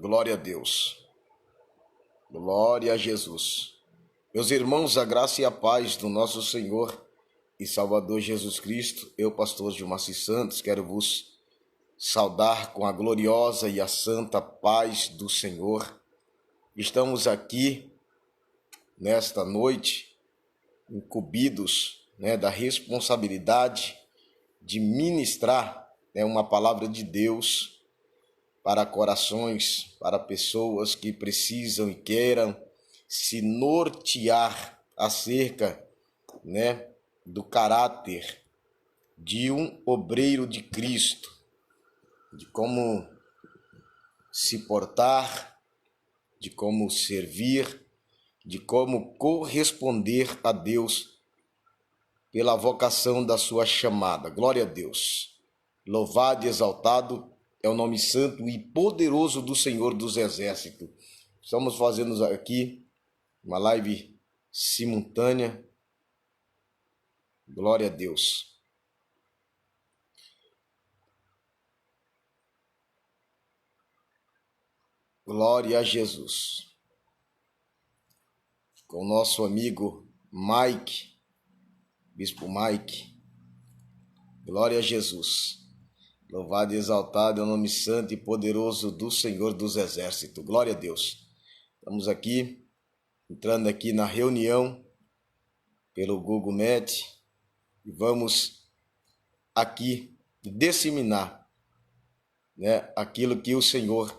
Glória a Deus. Glória a Jesus. Meus irmãos, a graça e a paz do nosso Senhor e Salvador Jesus Cristo, eu, pastor Gilmar Santos, quero vos saudar com a gloriosa e a santa paz do Senhor. Estamos aqui nesta noite incumbidos da responsabilidade de ministrar uma palavra de Deus para corações, para pessoas que precisam e queiram se nortear acerca do caráter de um obreiro de Cristo, de como se portar, de como servir, de como corresponder a Deus pela vocação da sua chamada. Glória a Deus. Louvado e exaltado é o nome santo e poderoso do Senhor dos Exércitos. Estamos fazendo aqui uma live simultânea. Glória a Deus. Glória a Jesus. Com o nosso amigo Mike, Bispo Mike. Glória a Jesus. Louvado e exaltado é o nome santo e poderoso do Senhor dos Exércitos. Glória a Deus. Estamos aqui, entrando aqui na reunião pelo Google Meet e vamos aqui disseminar aquilo que o Senhor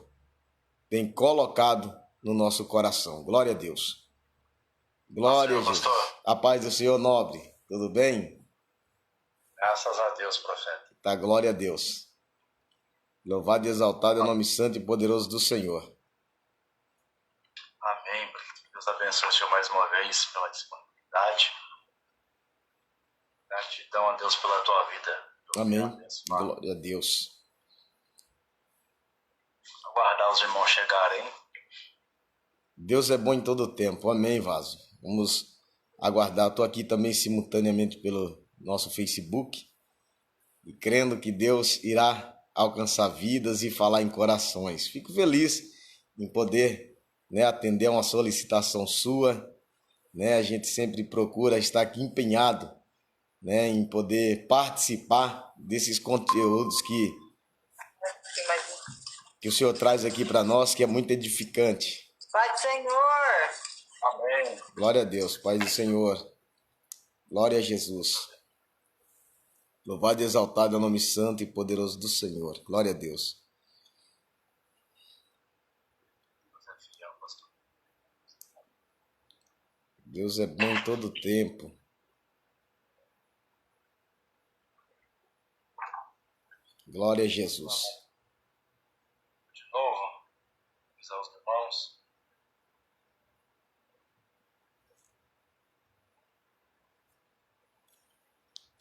tem colocado no nosso coração. Glória a Deus. Glória a Jesus. A paz do Senhor nobre. Tudo bem? Graças a Deus, profeta. Tá, glória a Deus. Louvado e exaltado é o nome santo e poderoso do Senhor. Amém. Deus abençoe o Senhor mais uma vez pela disponibilidade. Gratidão a Deus pela tua vida. Amém. Glória a Deus. Aguardar os irmãos chegarem. Deus é bom em todo o tempo. Amém, vaso. Vamos aguardar. Estou aqui também simultaneamente pelo nosso Facebook e crendo que Deus irá alcançar vidas e falar em corações. Fico feliz em poder atender a uma solicitação sua. A gente sempre procura estar aqui empenhado em poder participar desses conteúdos que o Senhor traz aqui para nós, que é muito edificante. Pai do Senhor! Amém. Glória a Deus, Pai do Senhor. Glória a Jesus. Louvado e exaltado é o nome santo e poderoso do Senhor. Glória a Deus. Deus é bom em todo o tempo. Glória a Jesus. De novo, avisar os irmãos.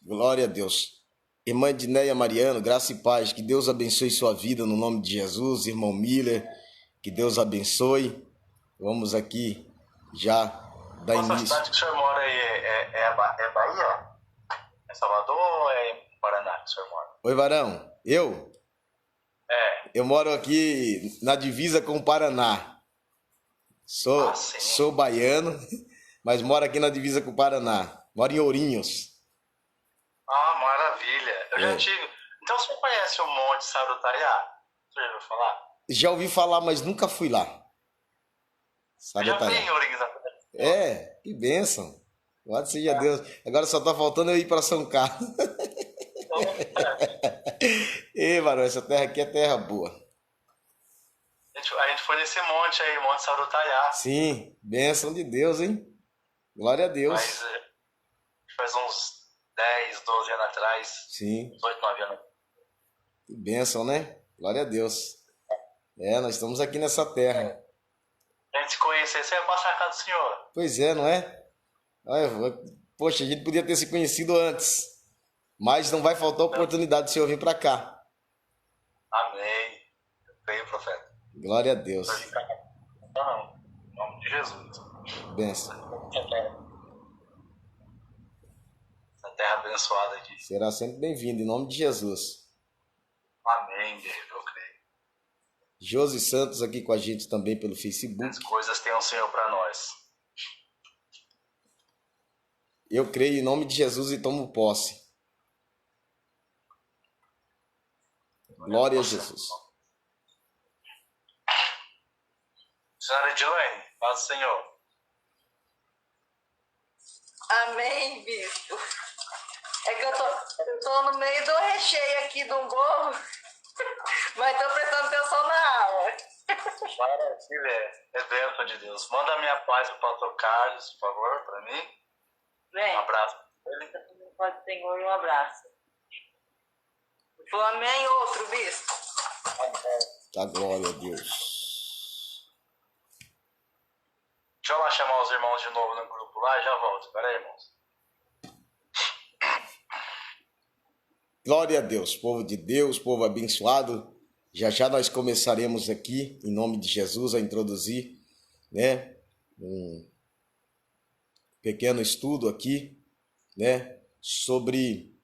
Glória a Deus. Irmã Edneia Mariano, graça e paz. Que Deus abençoe sua vida no nome de Jesus. Irmão Miller, que Deus abençoe. Vamos aqui já dar início. Nossa cidade que o senhor mora aí é Bahia? É Salvador ou é Paraná que o senhor mora? Oi, varão. Eu? Eu moro aqui na divisa com o Paraná. Sou baiano, mas moro aqui na divisa com o Paraná. Moro em Ourinhos. Ah, maravilha. Eu já tive. Então você conhece o Monte Sarutaiá? Você já ouviu falar? Já ouvi falar, mas nunca fui lá. Eu já fui em Ourinhos. Que bênção. Louvado seja Deus. Agora só tá faltando eu ir para São Carlos. Ei, varão, essa terra aqui é terra boa. A gente foi nesse monte aí, Monte Sarutaiá. Sim, bênção de Deus, hein? Glória a Deus. Faz uns 10, 12 anos atrás. Sim. 18, 9 anos. Que bênção, né? Glória a Deus. Nós estamos aqui nessa terra. A gente se conhecer, você ia passar a casa do senhor. Pois é, não é? Poxa, a gente podia ter se conhecido antes. Mas não vai faltar oportunidade de o senhor vir para cá. Amém. Eu creio, profeta. Glória a Deus. Não, em nome de Jesus. Bênção. Essa terra abençoada aqui. Será sempre bem-vindo, em nome de Jesus. Amém, guerreiro, eu creio. Josi Santos aqui com a gente também pelo Facebook. As coisas têm um Senhor para nós. Eu creio em nome de Jesus e tomo posse. Glória a Jesus. Senhora Edilene, paz do Senhor. Amém, bispo. É que eu tô no meio do recheio aqui do bolo, mas tô prestando atenção na aula. Maravilha, é bênção de Deus. Manda a minha paz pro pastor Carlos, por favor, para mim. Vem. Um abraço. Pode Senhor, um abraço. Amém, outro bispo. Tá, glória a Deus. Deixa eu lá chamar os irmãos de novo no grupo lá e já volto. Espera aí, irmãos. Glória a Deus, povo de Deus, povo abençoado. Já já nós começaremos aqui, em nome de Jesus, a introduzir, né, um pequeno estudo aqui, né, sobre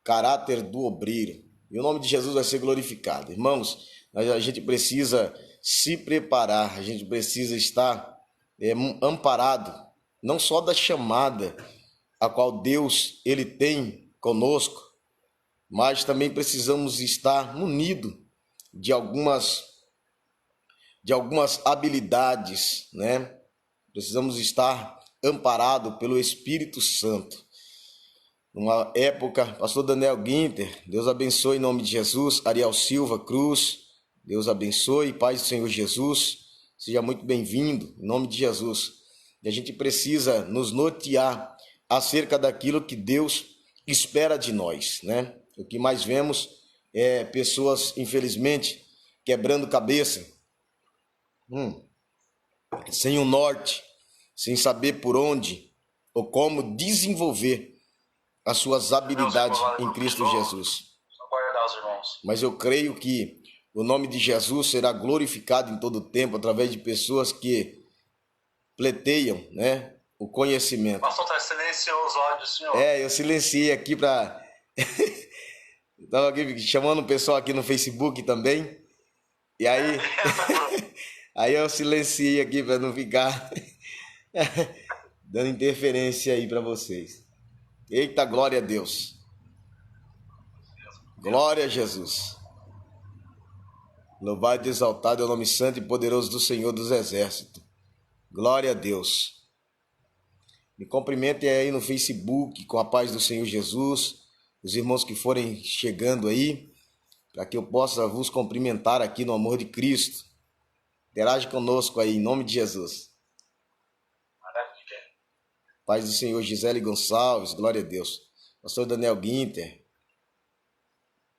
caráter do obreiro. E o nome de Jesus vai ser glorificado. Irmãos, a gente precisa se preparar, a gente precisa estar amparado, não só da chamada a qual Deus ele tem conosco, mas também precisamos estar munidos de algumas habilidades, né? Precisamos estar amparados pelo Espírito Santo. Numa época, pastor Daniel Guinter, Deus abençoe em nome de Jesus. Ariel Silva Cruz, Deus abençoe, paz do Senhor Jesus, seja muito bem-vindo, em nome de Jesus. E a gente precisa nos nortear acerca daquilo que Deus espera de nós, né? O que mais vemos é pessoas, infelizmente, quebrando cabeça, sem um norte, sem saber por onde ou como desenvolver as suas habilidades em Cristo Jesus. Mas eu creio que o nome de Jesus será glorificado em todo o tempo através de pessoas que pleteiam, né, o conhecimento. Pastor, tá silenciou os olhos do senhor. Eu silenciei aqui para... Estava aqui chamando o pessoal aqui no Facebook também. E aí... aí eu silenciei aqui para não ficar dando interferência aí para vocês. Eita, glória a Deus. Glória a Jesus. Louvado e exaltado é o nome santo e poderoso do Senhor dos Exércitos. Glória a Deus. Me cumprimentem aí no Facebook com a paz do Senhor Jesus. Os irmãos que forem chegando aí, para que eu possa vos cumprimentar aqui no amor de Cristo. Interage conosco aí, em nome de Jesus. Paz do Senhor Gisele Gonçalves, glória a Deus. Pastor Daniel Guinter.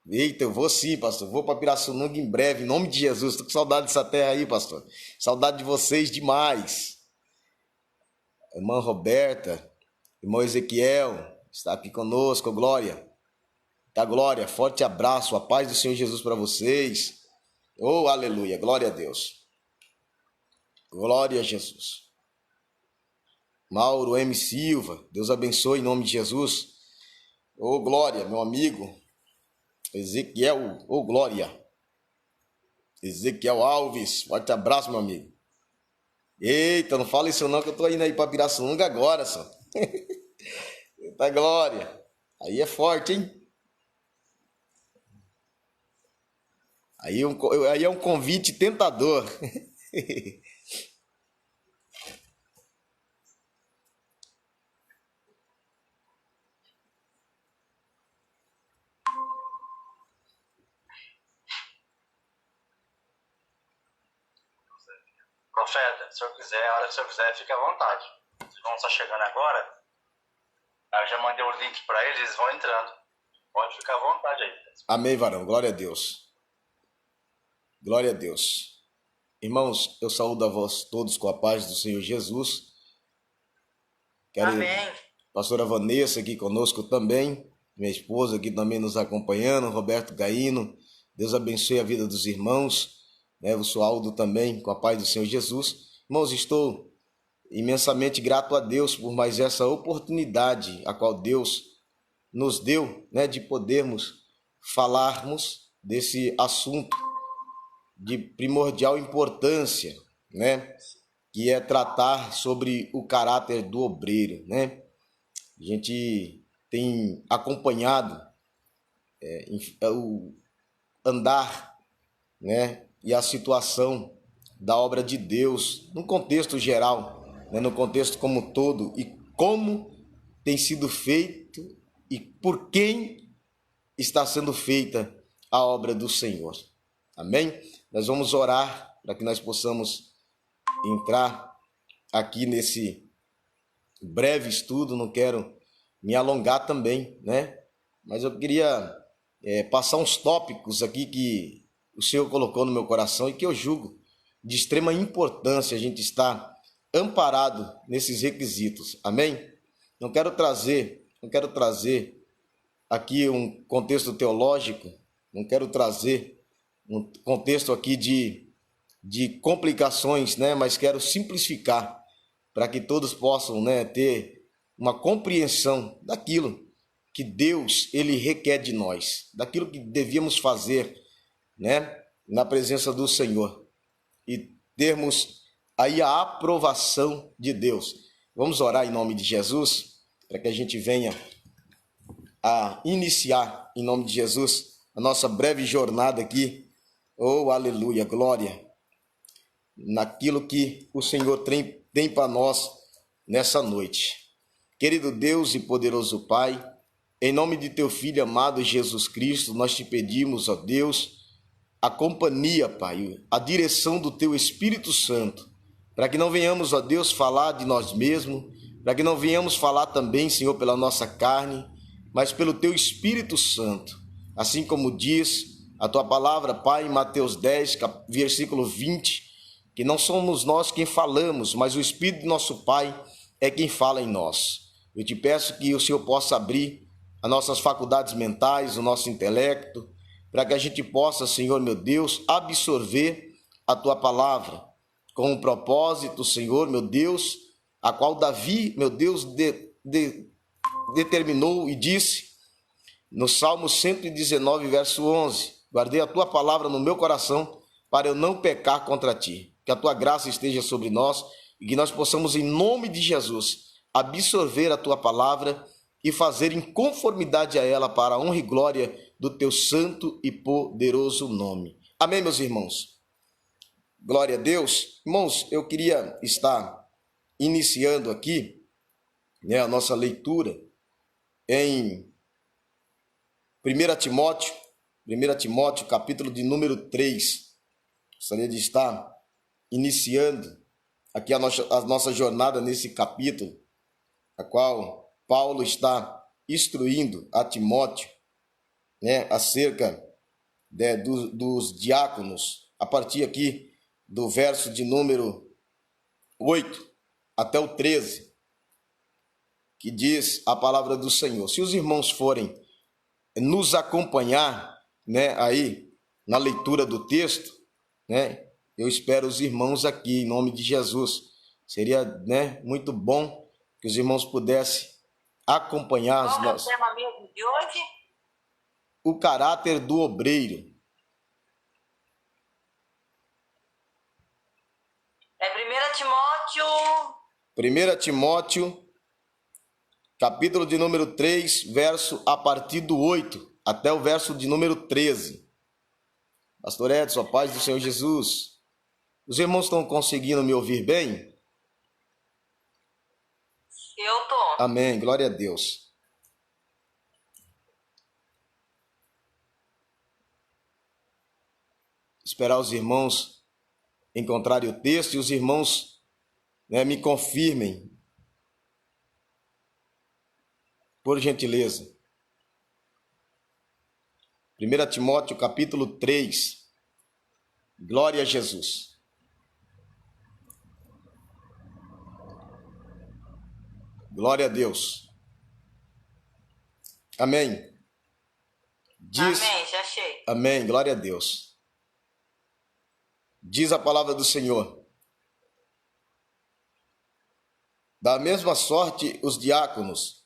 Eita, eu vou sim, pastor. Vou para Pirassununga em breve, em nome de Jesus. Estou com saudade dessa terra aí, pastor. Saudade de vocês demais. Irmã Roberta, irmão Ezequiel, está aqui conosco, glória. Tá, glória. Forte abraço, a paz do Senhor Jesus para vocês. Oh, aleluia, glória a Deus. Glória a Jesus. Mauro M. Silva, Deus abençoe em nome de Jesus. Ô, glória, meu amigo. Ezequiel, ô, glória. Ezequiel Alves, forte abraço, meu amigo. Eita, não fala isso não, que eu tô indo aí para Pirassununga agora, só. Eita, glória. Aí é forte, hein? Aí é um convite tentador. Profeta, se eu quiser, a hora que o senhor quiser, fique à vontade. Os irmãos estão chegando agora. Aí eu já mandei o link para eles, eles vão entrando. Pode ficar à vontade aí. Amém, varão. Glória a Deus. Glória a Deus. Irmãos, eu saúdo a vós todos com a paz do Senhor Jesus. Quero Amém. Pastora Vanessa aqui conosco também. Minha esposa aqui também nos acompanhando. Roberto Gaino. Deus abençoe a vida dos irmãos. O seu Aldo também, com a paz do Senhor Jesus. Irmãos, estou imensamente grato a Deus por mais essa oportunidade a qual Deus nos deu, de podermos falarmos desse assunto de primordial importância, né? Que é tratar sobre o caráter do obreiro, né? A gente tem acompanhado o andar, né? E a situação da obra de Deus no contexto geral, né? No contexto como um todo, e como tem sido feito e por quem está sendo feita a obra do Senhor. Amém? Nós vamos orar para que nós possamos entrar aqui nesse breve estudo. Não quero me alongar também, né? Mas eu queria passar uns tópicos aqui que o Senhor colocou no meu coração e que eu julgo de extrema importância a gente estar amparado nesses requisitos. Amém? Não quero trazer aqui um contexto teológico, não quero trazer um contexto aqui de complicações, né? Mas quero simplificar para que todos possam, né, ter uma compreensão daquilo que Deus ele requer de nós, daquilo que devíamos fazer, né, na presença do Senhor e termos aí a aprovação de Deus. Vamos orar em nome de Jesus para que a gente venha a iniciar em nome de Jesus a nossa breve jornada aqui. Oh, aleluia, glória, naquilo que o Senhor tem para nós nessa noite. Querido Deus e poderoso Pai, em nome de teu Filho amado Jesus Cristo, nós te pedimos, ó Deus, a companhia, Pai, a direção do teu Espírito Santo, para que não venhamos, ó Deus, falar de nós mesmos, para que não venhamos falar também, Senhor, pela nossa carne, mas pelo teu Espírito Santo, assim como diz a tua palavra, Pai, em Mateus 10, versículo 20, que não somos nós quem falamos, mas o Espírito do nosso Pai é quem fala em nós. Eu te peço que o Senhor possa abrir as nossas faculdades mentais, o nosso intelecto, para que a gente possa, Senhor meu Deus, absorver a tua palavra com um propósito, Senhor meu Deus, a qual Davi, meu Deus, determinou e disse no Salmo 119, verso 11, guardei a tua palavra no meu coração para eu não pecar contra ti. Que a tua graça esteja sobre nós e que nós possamos, em nome de Jesus, absorver a tua palavra e fazer em conformidade a ela para a honra e glória do teu santo e poderoso nome. Amém, meus irmãos? Glória a Deus. Irmãos, eu queria estar iniciando aqui, né, a nossa leitura em 1 Timóteo, capítulo de número 3. Gostaria de estar iniciando aqui a nossa jornada nesse capítulo, a qual Paulo está instruindo a Timóteo, né, acerca dos diáconos, a partir aqui do verso de número 8 até o 13, que diz a palavra do Senhor. Se os irmãos forem nos acompanhar, né, aí na leitura do texto, né, eu espero os irmãos aqui em nome de Jesus. Seria, né, muito bom que os irmãos pudessem acompanhar Qual é o tema mesmo de hoje? O caráter do obreiro. É 1 Timóteo, capítulo de número 3, verso a partir do 8 até o verso de número 13. Pastor Edson, a paz do Senhor Jesus. Os irmãos estão conseguindo me ouvir bem? Eu tô. Amém, glória a Deus. Esperar os irmãos encontrarem o texto e os irmãos, né, me confirmem, por gentileza. 1 Timóteo, capítulo 3. Glória a Jesus. Glória a Deus. Amém. Amém, já achei. Amém, glória a Deus. Diz a palavra do Senhor: da mesma sorte os diáconos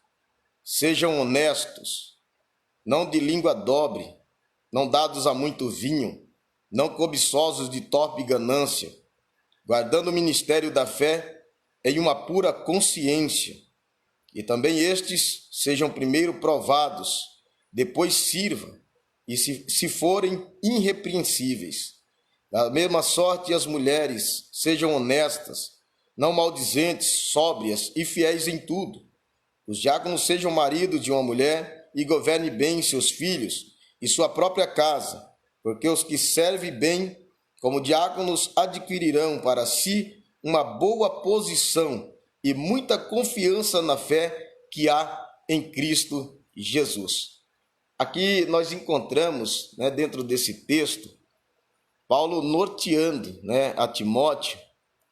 sejam honestos, não de língua dobre, não dados a muito vinho, não cobiçosos de torpe ganância, guardando o ministério da fé em uma pura consciência. E também estes sejam primeiro provados, depois sirva, e se forem irrepreensíveis. Da mesma sorte, as mulheres sejam honestas, não maldizentes, sóbrias e fiéis em tudo. Os diáconos sejam maridos de uma mulher e governe bem seus filhos e sua própria casa, porque os que servem bem como diáconos adquirirão para si uma boa posição e muita confiança na fé que há em Cristo Jesus. Aqui nós encontramos, dentro desse texto, Paulo norteando, a Timóteo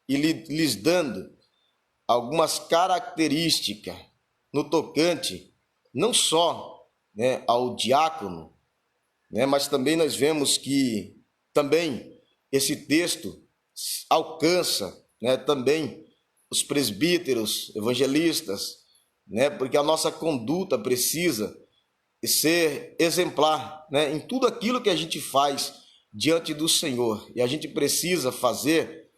e lhes dando algumas características no tocante não só, ao diácono, mas também nós vemos que também esse texto alcança, também os presbíteros, evangelistas, porque a nossa conduta precisa ser exemplar, em tudo aquilo que a gente faz diante do Senhor. E a gente precisa fazer,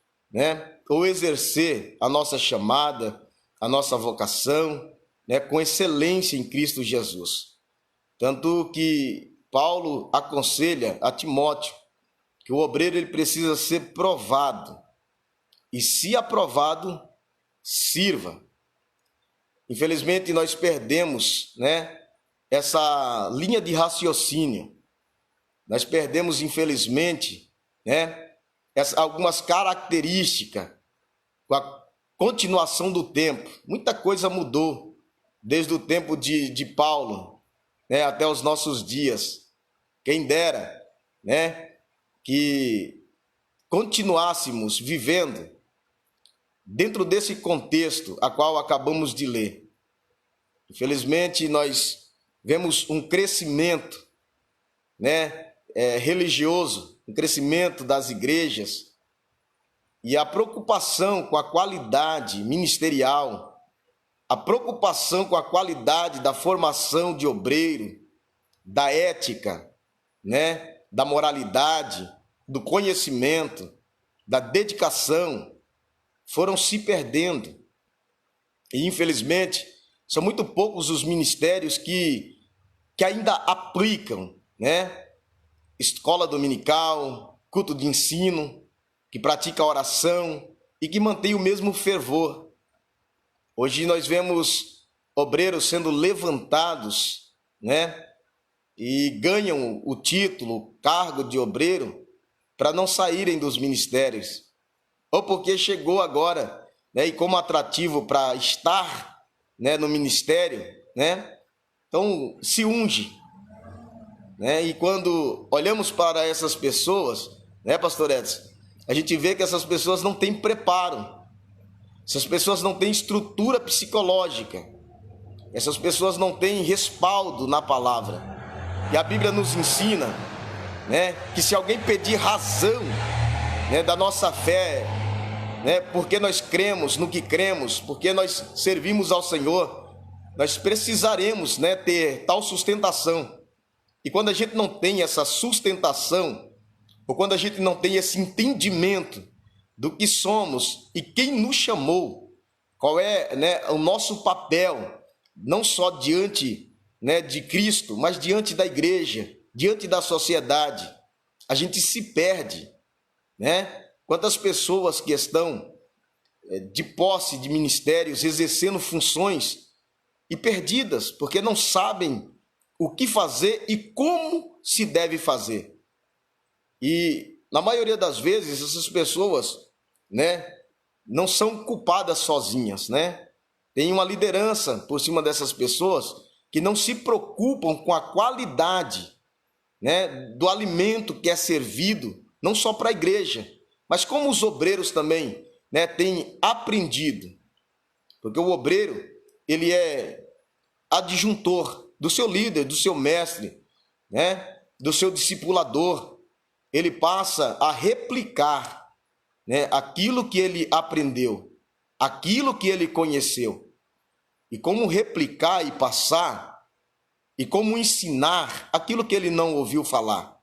ou exercer a nossa chamada, a nossa vocação, com excelência em Cristo Jesus. Tanto que Paulo aconselha a Timóteo que o obreiro ele precisa ser provado. E se aprovado, sirva. Infelizmente, nós perdemos, essa linha de raciocínio. Nós perdemos, infelizmente, algumas características com a continuação do tempo. Muita coisa mudou desde o tempo de Paulo, até os nossos dias. Quem dera, que continuássemos vivendo dentro desse contexto a qual acabamos de ler. Infelizmente, nós vemos um crescimento, religioso, um crescimento das igrejas e a preocupação com a qualidade ministerial, a preocupação com a qualidade da formação de obreiro, da ética, da moralidade, do conhecimento, da dedicação, foram se perdendo. E, infelizmente, são muito poucos os ministérios que ainda aplicam, escola dominical, culto de ensino, que pratica oração e que mantém o mesmo fervor. Hoje nós vemos obreiros sendo levantados, e ganham o título, o cargo de obreiro, para não saírem dos ministérios, ou porque chegou agora, e como atrativo para estar, no ministério, então se unge, e quando olhamos para essas pessoas, pastor Edson, a gente vê que essas pessoas não têm preparo, essas pessoas não têm estrutura psicológica, essas pessoas não têm respaldo na palavra. E a Bíblia nos ensina, que se alguém pedir razão, da nossa fé, porque nós cremos no que cremos, porque nós servimos ao Senhor, nós precisaremos, ter tal sustentação. E quando a gente não tem essa sustentação, ou quando a gente não tem esse entendimento do que somos e quem nos chamou, qual é, o nosso papel, não só diante, de Cristo, mas diante da igreja, diante da sociedade, a gente se perde, Quantas pessoas que estão de posse de ministérios, exercendo funções e perdidas, porque não sabem o que fazer e como se deve fazer. E, na maioria das vezes, essas pessoas, não são culpadas sozinhas, Tem uma liderança por cima dessas pessoas que não se preocupam com a qualidade, do alimento que é servido, não só para a igreja, mas como os obreiros também, têm aprendido. Porque o obreiro, ele é adjuntor do seu líder, do seu mestre, do seu discipulador. Ele passa a replicar, aquilo que ele aprendeu, aquilo que ele conheceu. E como replicar e passar, e como ensinar aquilo que ele não ouviu falar.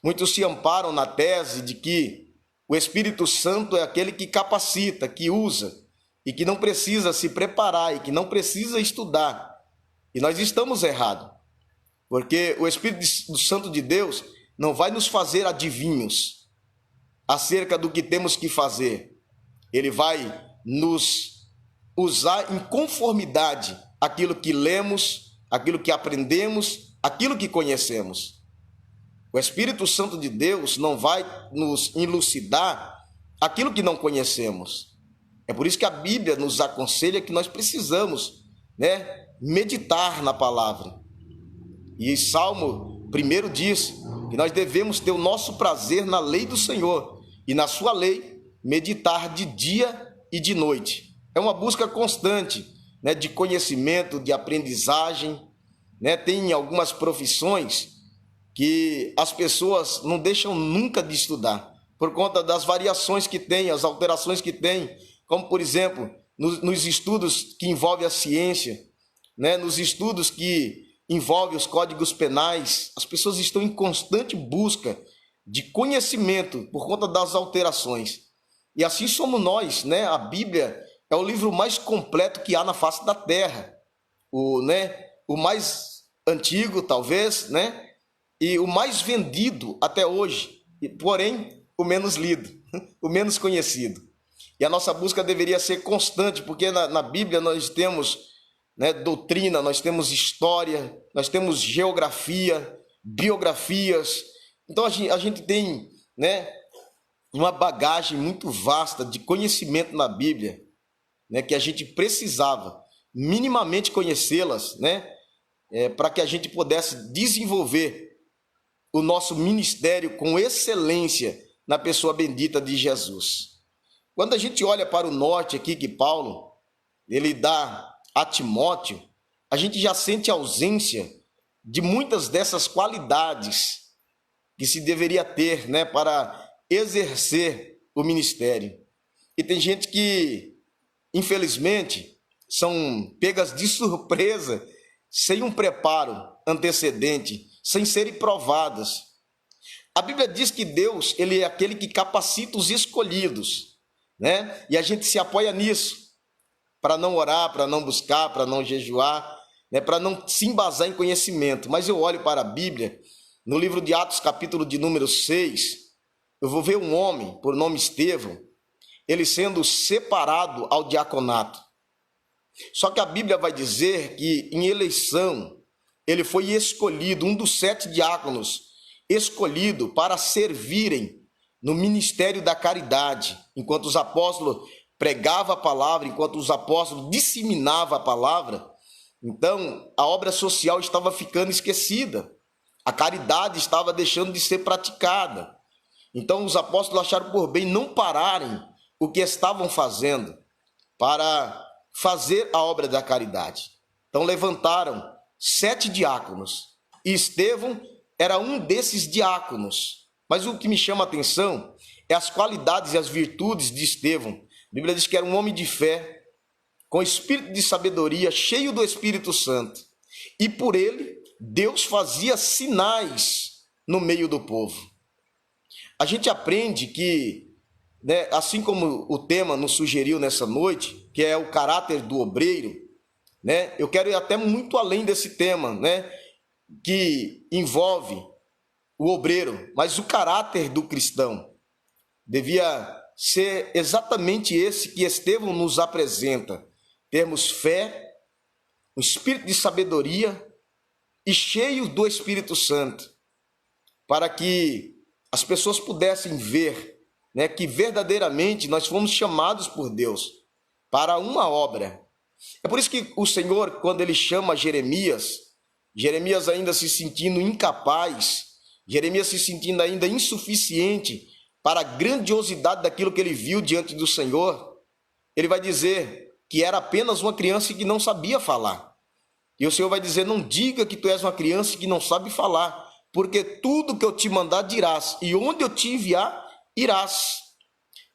Muitos se amparam na tese de que o Espírito Santo é aquele que capacita, que usa, e que não precisa se preparar, e que não precisa estudar. E nós estamos errados, porque o Espírito Santo de Deus não vai nos fazer adivinhos acerca do que temos que fazer. Ele vai nos usar em conformidade àquilo que lemos, aquilo que aprendemos, aquilo que conhecemos. O Espírito Santo de Deus não vai nos elucidar aquilo que não conhecemos. É por isso que a Bíblia nos aconselha que nós precisamos, meditar na palavra. E Salmo 1 diz que nós devemos ter o nosso prazer na lei do Senhor e na sua lei meditar de dia e de noite. É uma busca constante, de conhecimento, de aprendizagem. Tem algumas profissões que as pessoas não deixam nunca de estudar, por conta das variações que tem, as alterações que tem, como, por exemplo, nos estudos que envolvem a ciência, nos estudos que envolvem os códigos penais. As pessoas estão em constante busca de conhecimento por conta das alterações. E assim somos nós, A Bíblia é o livro mais completo que há na face da terra, o mais antigo, talvez, e o mais vendido até hoje, porém o menos lido, o menos conhecido. E a nossa busca deveria ser constante, porque na Bíblia nós temos doutrina, nós temos história, nós temos geografia, biografias. Então a gente tem uma bagagem muito vasta de conhecimento na Bíblia, que a gente precisava minimamente conhecê-las, para que a gente pudesse desenvolver o nosso ministério com excelência na pessoa bendita de Jesus. Quando a gente olha para o norte aqui, que Paulo ele dá a Timóteo, a gente já sente a ausência de muitas dessas qualidades que se deveria ter, para exercer o ministério. E tem gente que, infelizmente, são pegas de surpresa, sem um preparo antecedente, sem serem provadas. A Bíblia diz que Deus, ele é aquele que capacita os escolhidos, E a gente se apoia nisso, para não orar, para não buscar, para não jejuar, para não se embasar em conhecimento. Mas eu olho para a Bíblia, no livro de Atos, capítulo de número 6, eu vou ver um homem, por nome Estevão, ele sendo separado ao diaconato. Só que a Bíblia vai dizer que em eleição, ele foi escolhido, um dos 7 diáconos, escolhido para servirem no ministério da caridade, enquanto os apóstolos pregavam a palavra, enquanto os apóstolos disseminavam a palavra. Então, a obra social estava ficando esquecida, a caridade estava deixando de ser praticada. Então, os apóstolos acharam por bem não pararem o que estavam fazendo para fazer a obra da caridade. Então, levantaram 7 diáconos, e Estevão era um desses diáconos. Mas o que me chama a atenção é as qualidades e as virtudes de Estevão. A Bíblia diz que era um homem de fé, com espírito de sabedoria, cheio do Espírito Santo. E por ele, Deus fazia sinais no meio do povo. A gente aprende que, assim como o tema nos sugeriu nessa noite, que é o caráter do obreiro, eu quero ir até muito além desse tema, que envolve o obreiro, mas o caráter do cristão devia ser exatamente esse que Estevão nos apresenta. Termos fé, um espírito de sabedoria e cheio do Espírito Santo, para que as pessoas pudessem ver, que verdadeiramente nós fomos chamados por Deus para uma obra. É por isso que o Senhor, quando ele chama Jeremias ainda se sentindo incapaz, Jeremias se sentindo ainda insuficiente para a grandiosidade daquilo que ele viu diante do Senhor, ele vai dizer que era apenas uma criança que não sabia falar. E o Senhor vai dizer: não diga que tu és uma criança que não sabe falar, porque tudo que eu te mandar dirás, e onde eu te enviar, irás.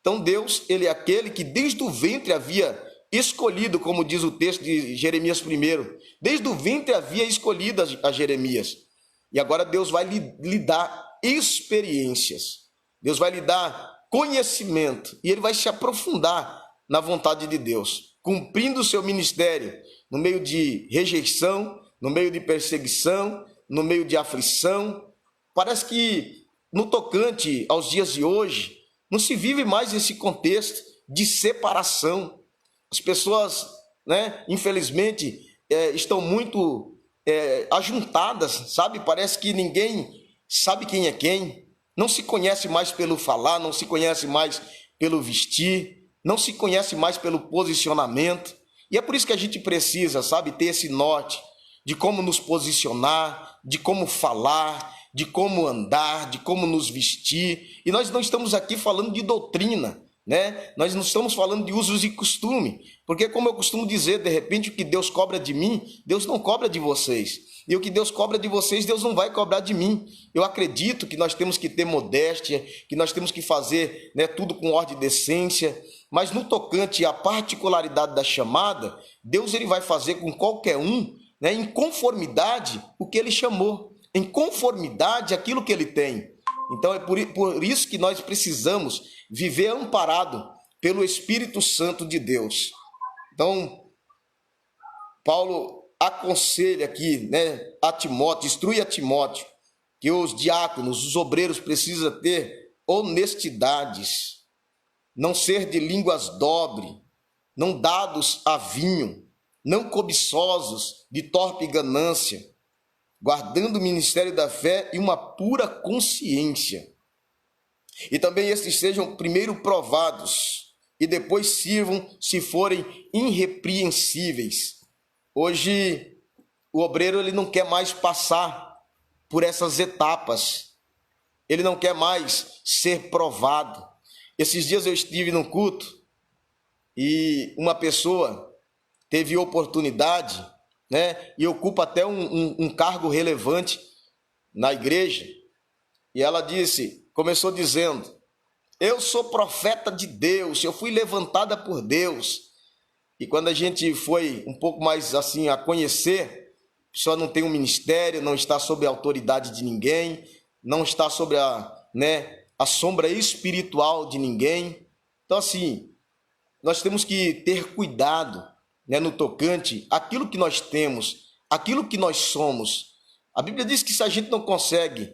Então Deus, ele é aquele que desde o ventre havia escolhido, como diz o texto de Jeremias 1, desde o ventre havia escolhido a Jeremias. E agora Deus vai lhe dar experiências. Deus vai lhe dar conhecimento e ele vai se aprofundar na vontade de Deus, cumprindo o seu ministério no meio de rejeição, no meio de perseguição, no meio de aflição. Parece que no tocante aos dias de hoje, não se vive mais esse contexto de separação. As pessoas, infelizmente, estão muito ajuntadas, sabe? Parece que ninguém sabe quem é quem. Não se conhece mais pelo falar, não se conhece mais pelo vestir, não se conhece mais pelo posicionamento. E é por isso que a gente precisa, sabe, ter esse norte de como nos posicionar, de como falar, de como andar, de como nos vestir. E nós não estamos aqui falando de doutrina, Nós não estamos falando de usos e costume, porque como eu costumo dizer, de repente o que Deus cobra de mim, Deus não cobra de vocês. E o que Deus cobra de vocês, Deus não vai cobrar de mim. Eu acredito que nós temos que ter modéstia, que nós temos que fazer tudo com ordem e decência, mas no tocante à particularidade da chamada, Deus ele vai fazer com qualquer um, em conformidade o que ele chamou, em conformidade aquilo que ele tem. Então é por isso que nós precisamos viver amparado pelo Espírito Santo de Deus. Então, Paulo aconselha aqui, a Timóteo, instrui a Timóteo, que os diáconos, os obreiros precisam ter honestidades, não ser de línguas dobre, não dados a vinho, não cobiçosos de torpe ganância, guardando o ministério da fé e uma pura consciência. E também estes sejam primeiro provados e depois sirvam se forem irrepreensíveis. Hoje, o obreiro ele não quer mais passar por essas etapas. Ele não quer mais ser provado. Esses dias eu estive num culto e uma pessoa teve oportunidade, e ocupa até um cargo relevante na igreja. E ela começou dizendo: eu sou profeta de Deus, eu fui levantada por Deus. E quando a gente foi um pouco mais assim a conhecer, a pessoa não tem um ministério, não está sob a autoridade de ninguém, não está sob a sombra espiritual de ninguém. Então assim, nós temos que ter cuidado, no tocante aquilo que nós temos, aquilo que nós somos. A Bíblia diz que se a gente não consegue,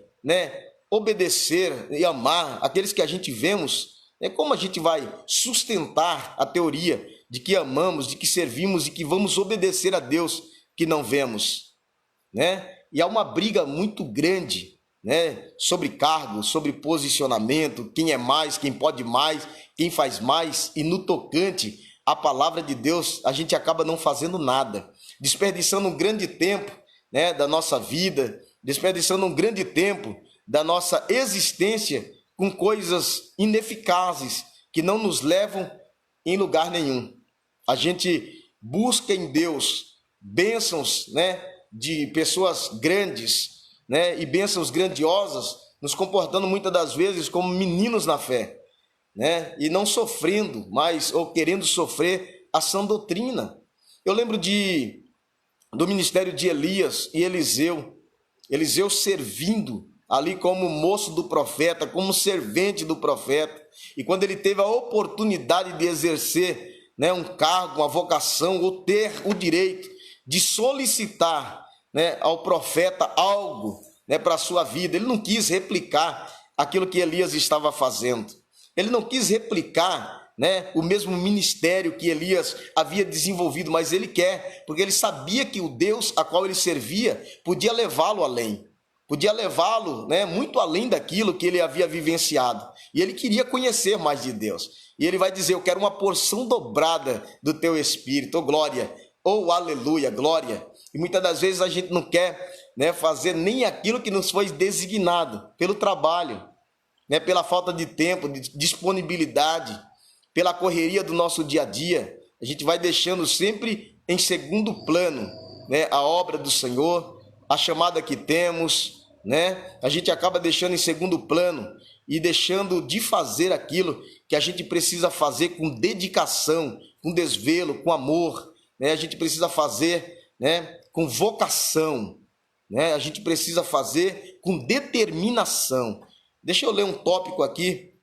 obedecer e amar aqueles que a gente vemos, como a gente vai sustentar a teoria de que amamos, de que servimos e que vamos obedecer a Deus que não vemos, E há uma briga muito grande, sobre cargo, sobre posicionamento, quem é mais, quem pode mais, quem faz mais, e no tocante a palavra de Deus, a gente acaba não fazendo nada, desperdiçando um grande tempo, da nossa vida, desperdiçando um grande tempo da nossa existência com coisas ineficazes que não nos levam em lugar nenhum. A gente busca em Deus bênçãos, de pessoas grandes, e bênçãos grandiosas, nos comportando muitas das vezes como meninos na fé, e não sofrendo mais ou querendo sofrer a sã doutrina. Eu lembro do ministério de Elias e Eliseu servindo ali como moço do profeta, como servente do profeta, e quando ele teve a oportunidade de exercer um cargo, uma vocação, ou ter o direito de solicitar ao profeta algo para a sua vida, ele não quis replicar aquilo que Elias estava fazendo. Ele não quis replicar o mesmo ministério que Elias havia desenvolvido, mas ele quer, porque ele sabia que o Deus a qual ele servia podia levá-lo além, podia levá-lo muito além daquilo que ele havia vivenciado, e ele queria conhecer mais de Deus, e ele vai dizer: eu quero uma porção dobrada do teu Espírito, oh glória, oh aleluia, glória. E muitas das vezes a gente não quer fazer nem aquilo que nos foi designado, pelo trabalho, pela falta de tempo, de disponibilidade, pela correria do nosso dia a dia. A gente vai deixando sempre em segundo plano a obra do Senhor, a chamada que temos, a gente acaba deixando em segundo plano e deixando de fazer aquilo que a gente precisa fazer com dedicação, com desvelo, com amor, a gente precisa fazer com vocação. né? A gente precisa fazer com determinação. Deixa eu ler um tópico aqui,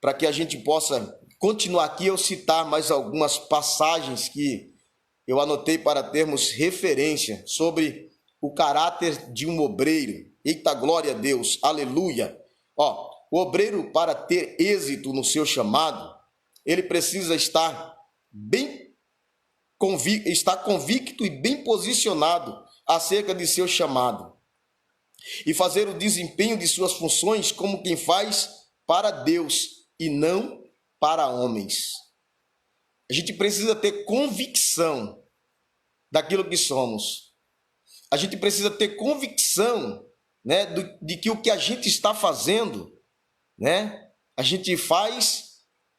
para que a gente possa continuar aqui, eu citar mais algumas passagens que eu anotei para termos referência sobre o caráter de um obreiro. Eita, glória a Deus, aleluia. Ó, o obreiro, para ter êxito no seu chamado, ele precisa estar convicto e bem posicionado acerca de seu chamado e fazer o desempenho de suas funções como quem faz para Deus e não para homens. A gente precisa ter convicção daquilo que somos. A gente precisa ter convicção, né, de que o que a gente está fazendo, né, a gente faz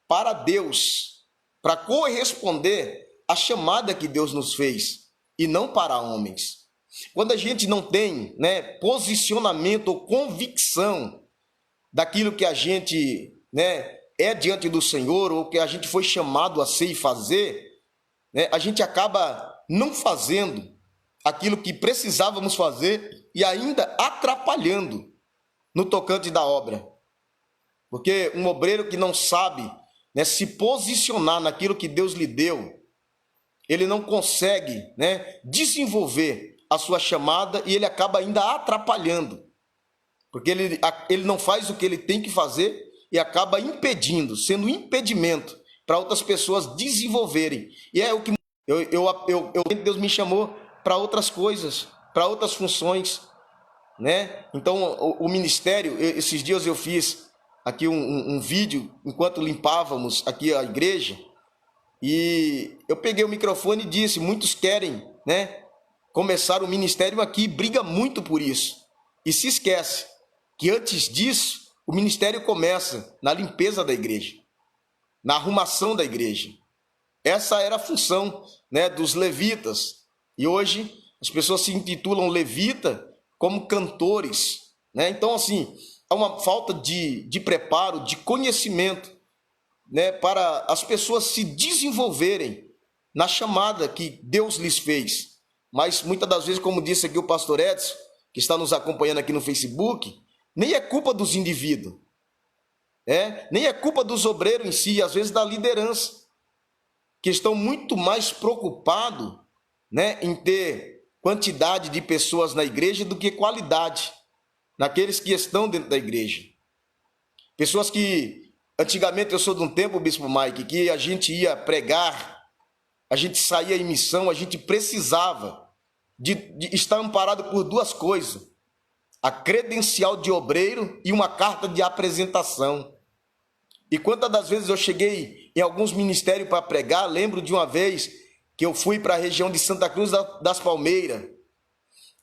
para Deus, para corresponder à chamada que Deus nos fez e não para homens. Quando a gente não tem, né, posicionamento ou convicção daquilo que a gente, né, é diante do Senhor ou que a gente foi chamado a ser e fazer, né, a gente acaba não fazendo aquilo que precisávamos fazer e ainda atrapalhando no tocante da obra. Porque um obreiro que não sabe, né, se posicionar naquilo que Deus lhe deu, ele não consegue, né, desenvolver a sua chamada e ele acaba ainda atrapalhando. Porque ele não faz o que ele tem que fazer e acaba impedindo, sendo um impedimento para outras pessoas desenvolverem. E é o que Deus me chamou para outras coisas, para outras funções, né? Então, o ministério, esses dias eu fiz aqui um vídeo enquanto limpávamos aqui a igreja e eu peguei o microfone e disse: muitos querem, né, começar o ministério aqui, briga muito por isso e se esquece que antes disso o ministério começa na limpeza da igreja, na arrumação da igreja. Essa era a função, né, dos levitas. E hoje as pessoas se intitulam levita como cantores, né? Então, assim, há uma falta de preparo, de conhecimento, né, para as pessoas se desenvolverem na chamada que Deus lhes fez. Mas muitas das vezes, como disse aqui o pastor Edson, que está nos acompanhando aqui no Facebook, nem é culpa dos indivíduos, nem é culpa dos obreiros em si, às vezes da liderança, que estão muito mais preocupados, né, em ter quantidade de pessoas na igreja do que qualidade naqueles que estão dentro da igreja. Pessoas que, antigamente, eu sou de um tempo, Bispo Mike, que a gente ia pregar, a gente saía em missão, a gente precisava de estar amparado por duas coisas: a credencial de obreiro e uma carta de apresentação. E quantas das vezes eu cheguei em alguns ministérios para pregar, lembro de uma vez que eu fui para a região de Santa Cruz das Palmeiras,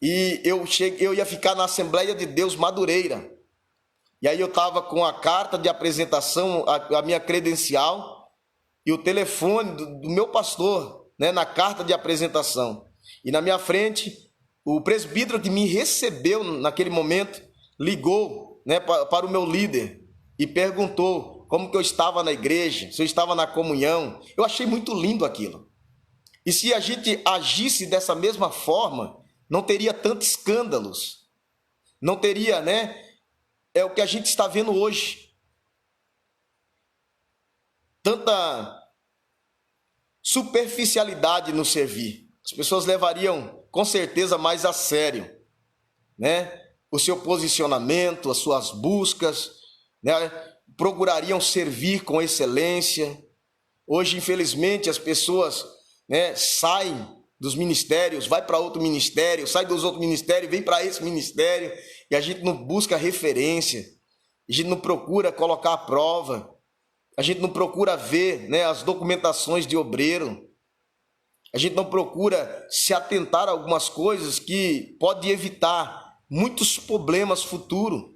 e eu ia ficar na Assembleia de Deus Madureira, e aí eu estava com a carta de apresentação, a minha credencial, e o telefone do meu pastor, né, na carta de apresentação, e na minha frente, o presbítero que me recebeu naquele momento, ligou, né, para o meu líder, e perguntou como que eu estava na igreja, se eu estava na comunhão. Eu achei muito lindo aquilo. E se a gente agisse dessa mesma forma, não teria tantos escândalos, não teria, né, é o que a gente está vendo hoje. Tanta superficialidade no servir. As pessoas levariam, com certeza, mais a sério, né, o seu posicionamento, as suas buscas, né, procurariam servir com excelência. Hoje, infelizmente, as pessoas, né, saem dos ministérios, vai para outro ministério, sai dos outros ministérios, vem para esse ministério, e a gente não busca referência, a gente não procura colocar à prova, a gente não procura ver, né, as documentações de obreiro, a gente não procura se atentar a algumas coisas que podem evitar muitos problemas futuros.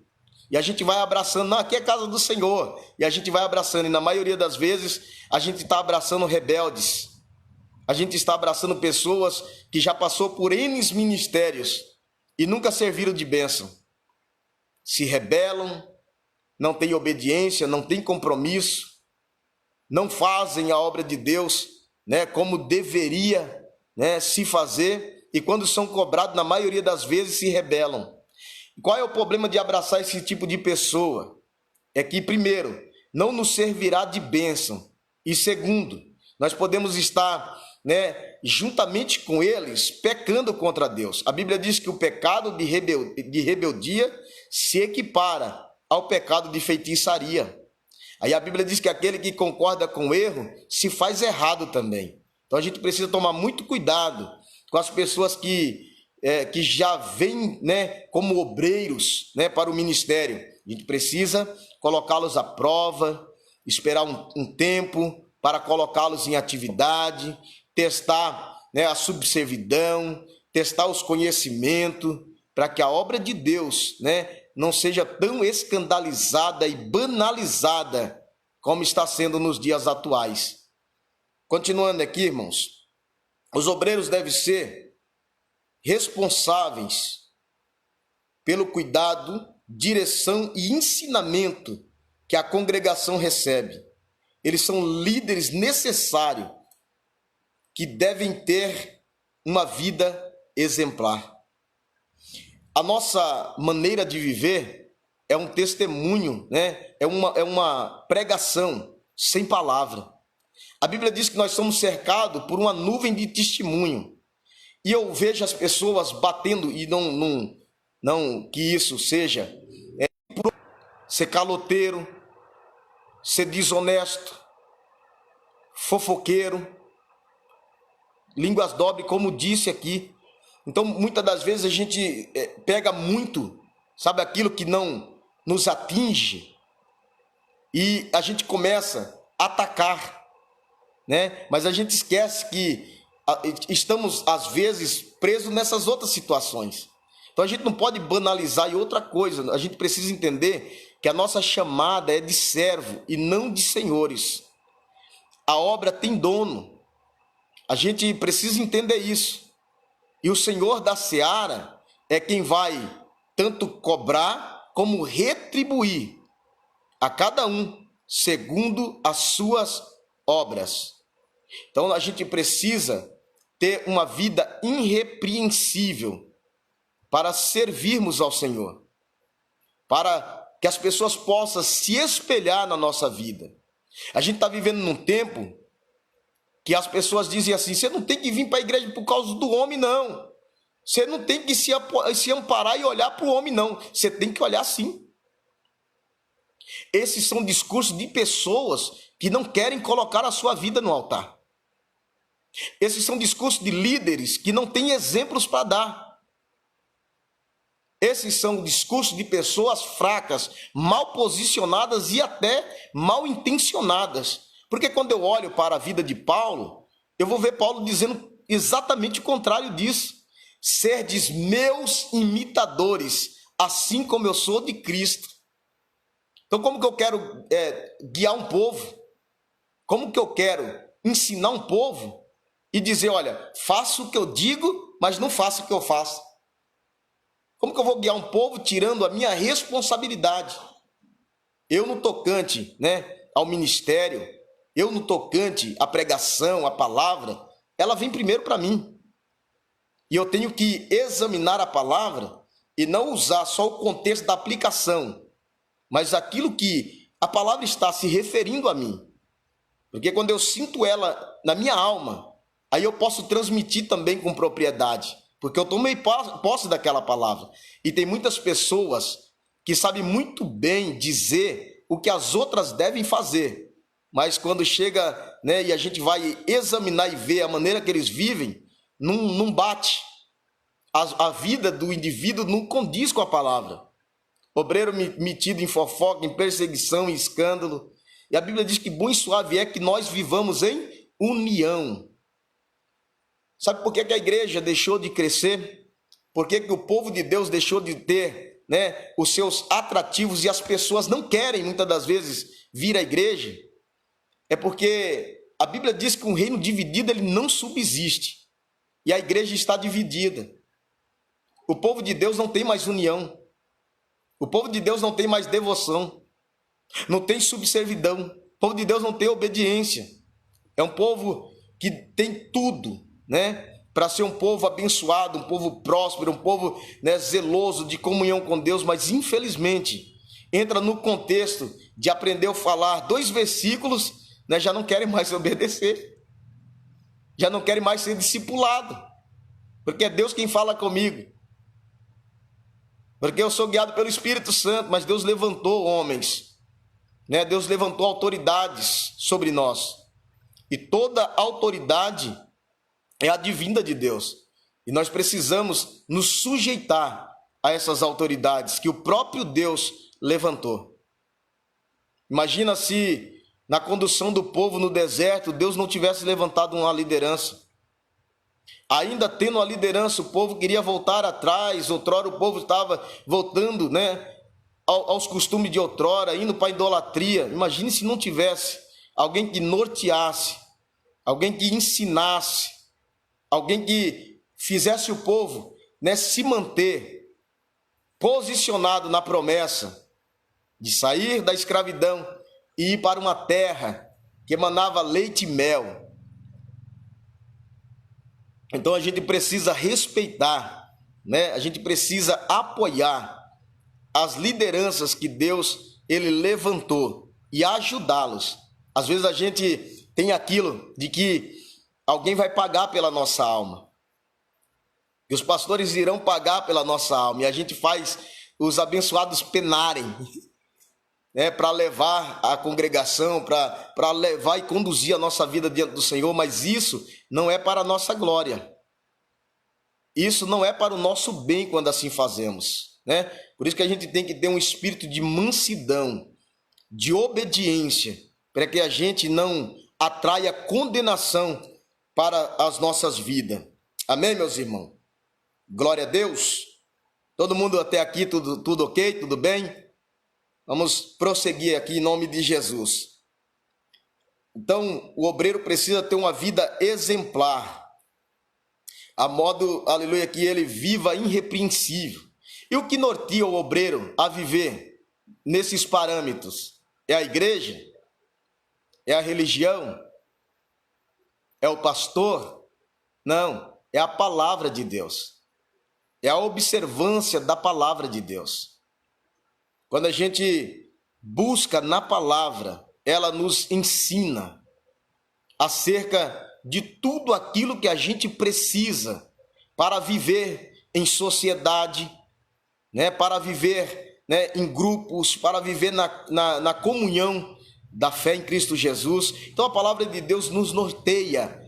E a gente vai abraçando, não, aqui é casa do Senhor, e a gente vai abraçando, e na maioria das vezes a gente está abraçando rebeldes, a gente está abraçando pessoas que já passou por N ministérios e nunca serviram de bênção, se rebelam, não têm obediência, não têm compromisso, não fazem a obra de Deus, né, como deveria, né, se fazer, e quando são cobrados, na maioria das vezes, se rebelam. Qual é o problema de abraçar esse tipo de pessoa? É que, primeiro, não nos servirá de bênção. E segundo, nós podemos estar, juntamente com eles, pecando contra Deus. A Bíblia diz que o pecado de rebeldia se equipara ao pecado de feitiçaria. Aí a Bíblia diz que aquele que concorda com o erro se faz errado também. Então a gente precisa tomar muito cuidado com as pessoas que já vêm, como obreiros, para o ministério. A gente precisa colocá-los à prova, esperar um tempo para colocá-los em atividade, testar, a subservidão, testar os conhecimentos, para que a obra de Deus, não seja tão escandalizada e banalizada como está sendo nos dias atuais. Continuando aqui, irmãos, os obreiros devem ser responsáveis pelo cuidado, direção e ensinamento que a congregação recebe. Eles são líderes necessários que devem ter uma vida exemplar. A nossa maneira de viver é um testemunho, é uma pregação sem palavra. A Bíblia diz que nós somos cercados por uma nuvem de testemunho. E eu vejo as pessoas batendo, e não que isso seja ser caloteiro, ser desonesto, fofoqueiro, línguas dobres, como disse aqui. Então, muitas das vezes a gente pega muito, sabe, aquilo que não nos atinge, e a gente começa a atacar, Mas a gente esquece que estamos, às vezes, presos nessas outras situações. Então, a gente não pode banalizar. E outra coisa, a gente precisa entender que a nossa chamada é de servo e não de senhores. A obra tem dono. A gente precisa entender isso. E o Senhor da seara é quem vai tanto cobrar como retribuir a cada um segundo as suas obras. Então a gente precisa ter uma vida irrepreensível para servirmos ao Senhor, para que as pessoas possam se espelhar na nossa vida. A gente está vivendo num tempo que as pessoas dizem assim: você não tem que vir para a igreja por causa do homem, não. Você não tem que se amparar e olhar para o homem, não. Você tem que olhar sim. Esses são discursos de pessoas que não querem colocar a sua vida no altar. Esses são discursos de líderes que não têm exemplos para dar. Esses são discursos de pessoas fracas, mal posicionadas e até mal intencionadas. Porque quando eu olho para a vida de Paulo, eu vou ver Paulo dizendo exatamente o contrário disso. Serdes meus imitadores, assim como eu sou de Cristo. Então, como que eu quero guiar um povo? Como que eu quero ensinar um povo e dizer: olha, faça o que eu digo, mas não faça o que eu faço? Como que eu vou guiar um povo tirando a minha responsabilidade? Eu no tocante, ao ministério, eu no tocante à pregação, à palavra, ela vem primeiro para mim. E eu tenho que examinar a palavra e não usar só o contexto da aplicação, mas aquilo que a palavra está se referindo a mim. Porque quando eu sinto ela na minha alma, aí eu posso transmitir também com propriedade, porque eu tomei posse daquela palavra. E tem muitas pessoas que sabem muito bem dizer o que as outras devem fazer, mas quando chega, e a gente vai examinar e ver a maneira que eles vivem, não bate. A vida do indivíduo não condiz com a palavra. Obreiro metido em fofoca, em perseguição, em escândalo. E a Bíblia diz que bom e suave é que nós vivamos em união. Sabe por que a igreja deixou de crescer? Por que o povo de Deus deixou de ter, os seus atrativos e as pessoas não querem, muitas das vezes, vir à igreja? É porque a Bíblia diz que um reino dividido ele não subsiste. E a igreja está dividida. O povo de Deus não tem mais união. O povo de Deus não tem mais devoção. Não tem subservidão. O povo de Deus não tem obediência. É um povo que tem tudo, para ser um povo abençoado, um povo próspero, um povo, né, zeloso de comunhão com Deus, mas infelizmente entra no contexto de aprender a falar 2 versículos, né, já não querem mais obedecer, já não querem mais ser discipulado, porque é Deus quem fala comigo, porque eu sou guiado pelo Espírito Santo, mas Deus levantou homens, né? Deus levantou autoridades sobre nós, e toda autoridade é advinda de Deus, e nós precisamos nos sujeitar a essas autoridades que o próprio Deus levantou. Imagina se na condução do povo no deserto Deus não tivesse levantado uma liderança. Ainda tendo a liderança, o povo queria voltar atrás. Outrora o povo estava voltando, né, aos costumes de outrora, indo para a idolatria. Imagine se não tivesse alguém que norteasse, alguém que ensinasse, alguém que fizesse o povo, né, se manter posicionado na promessa de sair da escravidão e ir para uma terra que emanava leite e mel. Então a gente precisa respeitar, né? A gente precisa apoiar as lideranças que Deus ele levantou e ajudá-los. Às vezes a gente tem aquilo de que alguém vai pagar pela nossa alma. E os pastores irão pagar pela nossa alma. E a gente faz os penarem, né, para levar a congregação, para levar e conduzir a nossa vida diante do Senhor, mas isso não é para a nossa glória. Isso não é para o nosso bem quando assim fazemos, né? Por isso que a gente tem que ter um espírito de mansidão, de obediência, para que a gente não atraia condenação para as nossas vidas. Amém, meus irmãos? Glória a Deus. Todo mundo até aqui, tudo ok? Tudo bem? Vamos prosseguir aqui em nome de Jesus. Então, o obreiro precisa ter uma vida exemplar, a modo, aleluia, que ele viva irrepreensível. E o que norteia o obreiro a viver nesses parâmetros? É a igreja? É a religião? É o pastor? Não, é a palavra de Deus. É a observância da palavra de Deus. Quando a gente busca na palavra, ela nos ensina acerca de tudo aquilo que a gente precisa para viver em sociedade, né, para viver, né, em grupos, para viver na comunhão da fé em Cristo Jesus. Então a palavra de Deus nos norteia,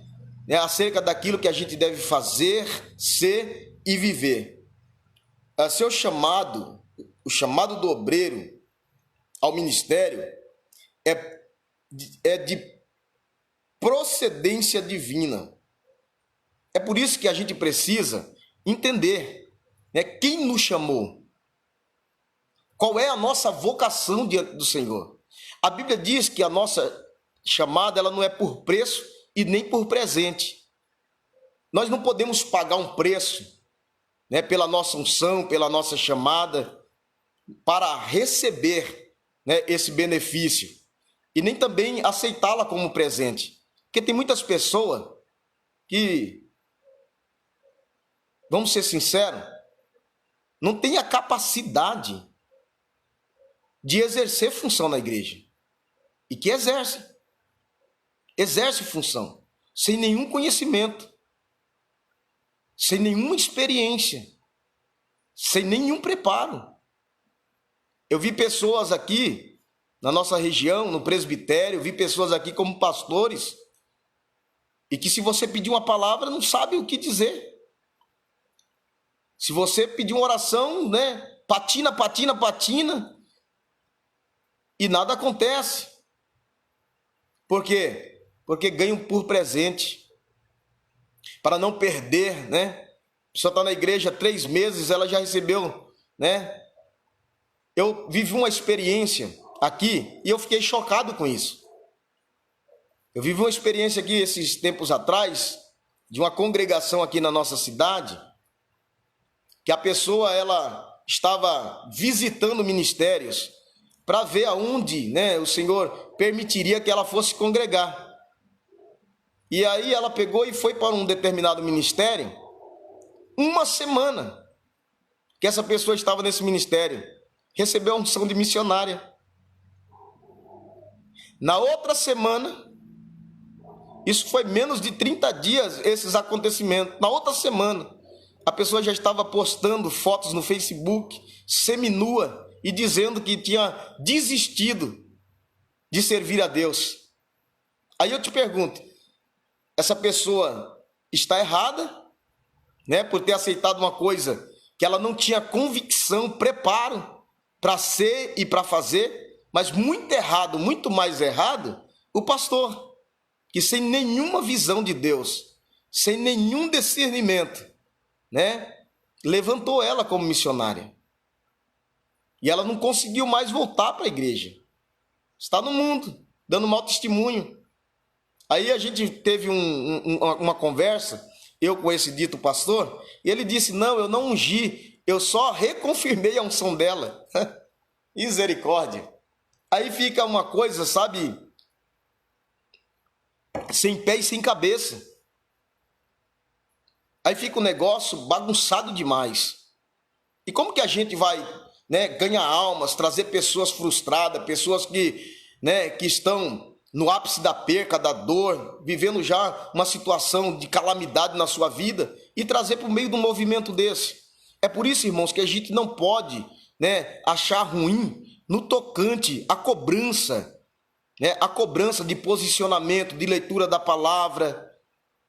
né, acerca daquilo que a gente deve fazer, ser e viver. Seu chamado, o chamado do obreiro ao ministério é de procedência divina. É por isso que a gente precisa entender, né, quem nos chamou, qual é a nossa vocação diante do Senhor. A Bíblia diz que a nossa chamada ela não é por preço e nem por presente. Nós não podemos pagar um preço, né, pela nossa unção, pela nossa chamada, para receber, né, esse benefício, e nem também aceitá-la como presente. Porque tem muitas pessoas que, vamos ser sinceros, não tem a capacidade de exercer função na igreja, e que exerce função, sem nenhum conhecimento, sem nenhuma experiência, sem nenhum preparo. Eu vi pessoas aqui na nossa região, no presbitério, vi pessoas aqui como pastores, e que se você pedir uma palavra, não sabe o que dizer. Se você pedir uma oração, né, patina, e nada acontece. Por quê? Porque ganham por presente, para não perder, né? A pessoa está na igreja há 3 meses, ela já recebeu, né? Eu vivi uma experiência aqui e eu fiquei chocado com isso. Eu vivi uma experiência aqui esses tempos atrás, de uma congregação aqui na nossa cidade, que a pessoa ela estava visitando ministérios para ver aonde, né, o Senhor permitiria que ela fosse congregar. E aí ela pegou e foi para um determinado ministério, uma semana que essa pessoa estava nesse ministério, recebeu a unção de missionária. Na outra semana, isso foi menos de 30 dias esses acontecimentos. Na outra semana, a pessoa já estava postando fotos no Facebook, seminua, e dizendo que tinha desistido de servir a Deus. Aí eu te pergunto, essa pessoa está errada, né, por ter aceitado uma coisa que ela não tinha convicção, preparo para ser e para fazer, mas muito errado, muito mais errado, o pastor, que sem nenhuma visão de Deus, sem nenhum discernimento, né, levantou ela como missionária. E ela não conseguiu mais voltar para a igreja. Está no mundo, dando mau testemunho. Aí a gente teve uma conversa, eu com esse dito pastor, e ele disse, não, eu não ungi, eu só reconfirmei a unção dela. Misericórdia. Aí fica uma coisa, sabe, sem pé e sem cabeça. Aí fica um negócio bagunçado demais. E como que a gente vai, né, ganhar almas, trazer pessoas frustradas, pessoas que, né, que estão no ápice da perca, da dor, vivendo já uma situação de calamidade na sua vida, e trazer para o meio de um movimento desse? É por isso, irmãos, que a gente não pode, né, achar ruim no tocante à cobrança, né, a cobrança de posicionamento, de leitura da palavra,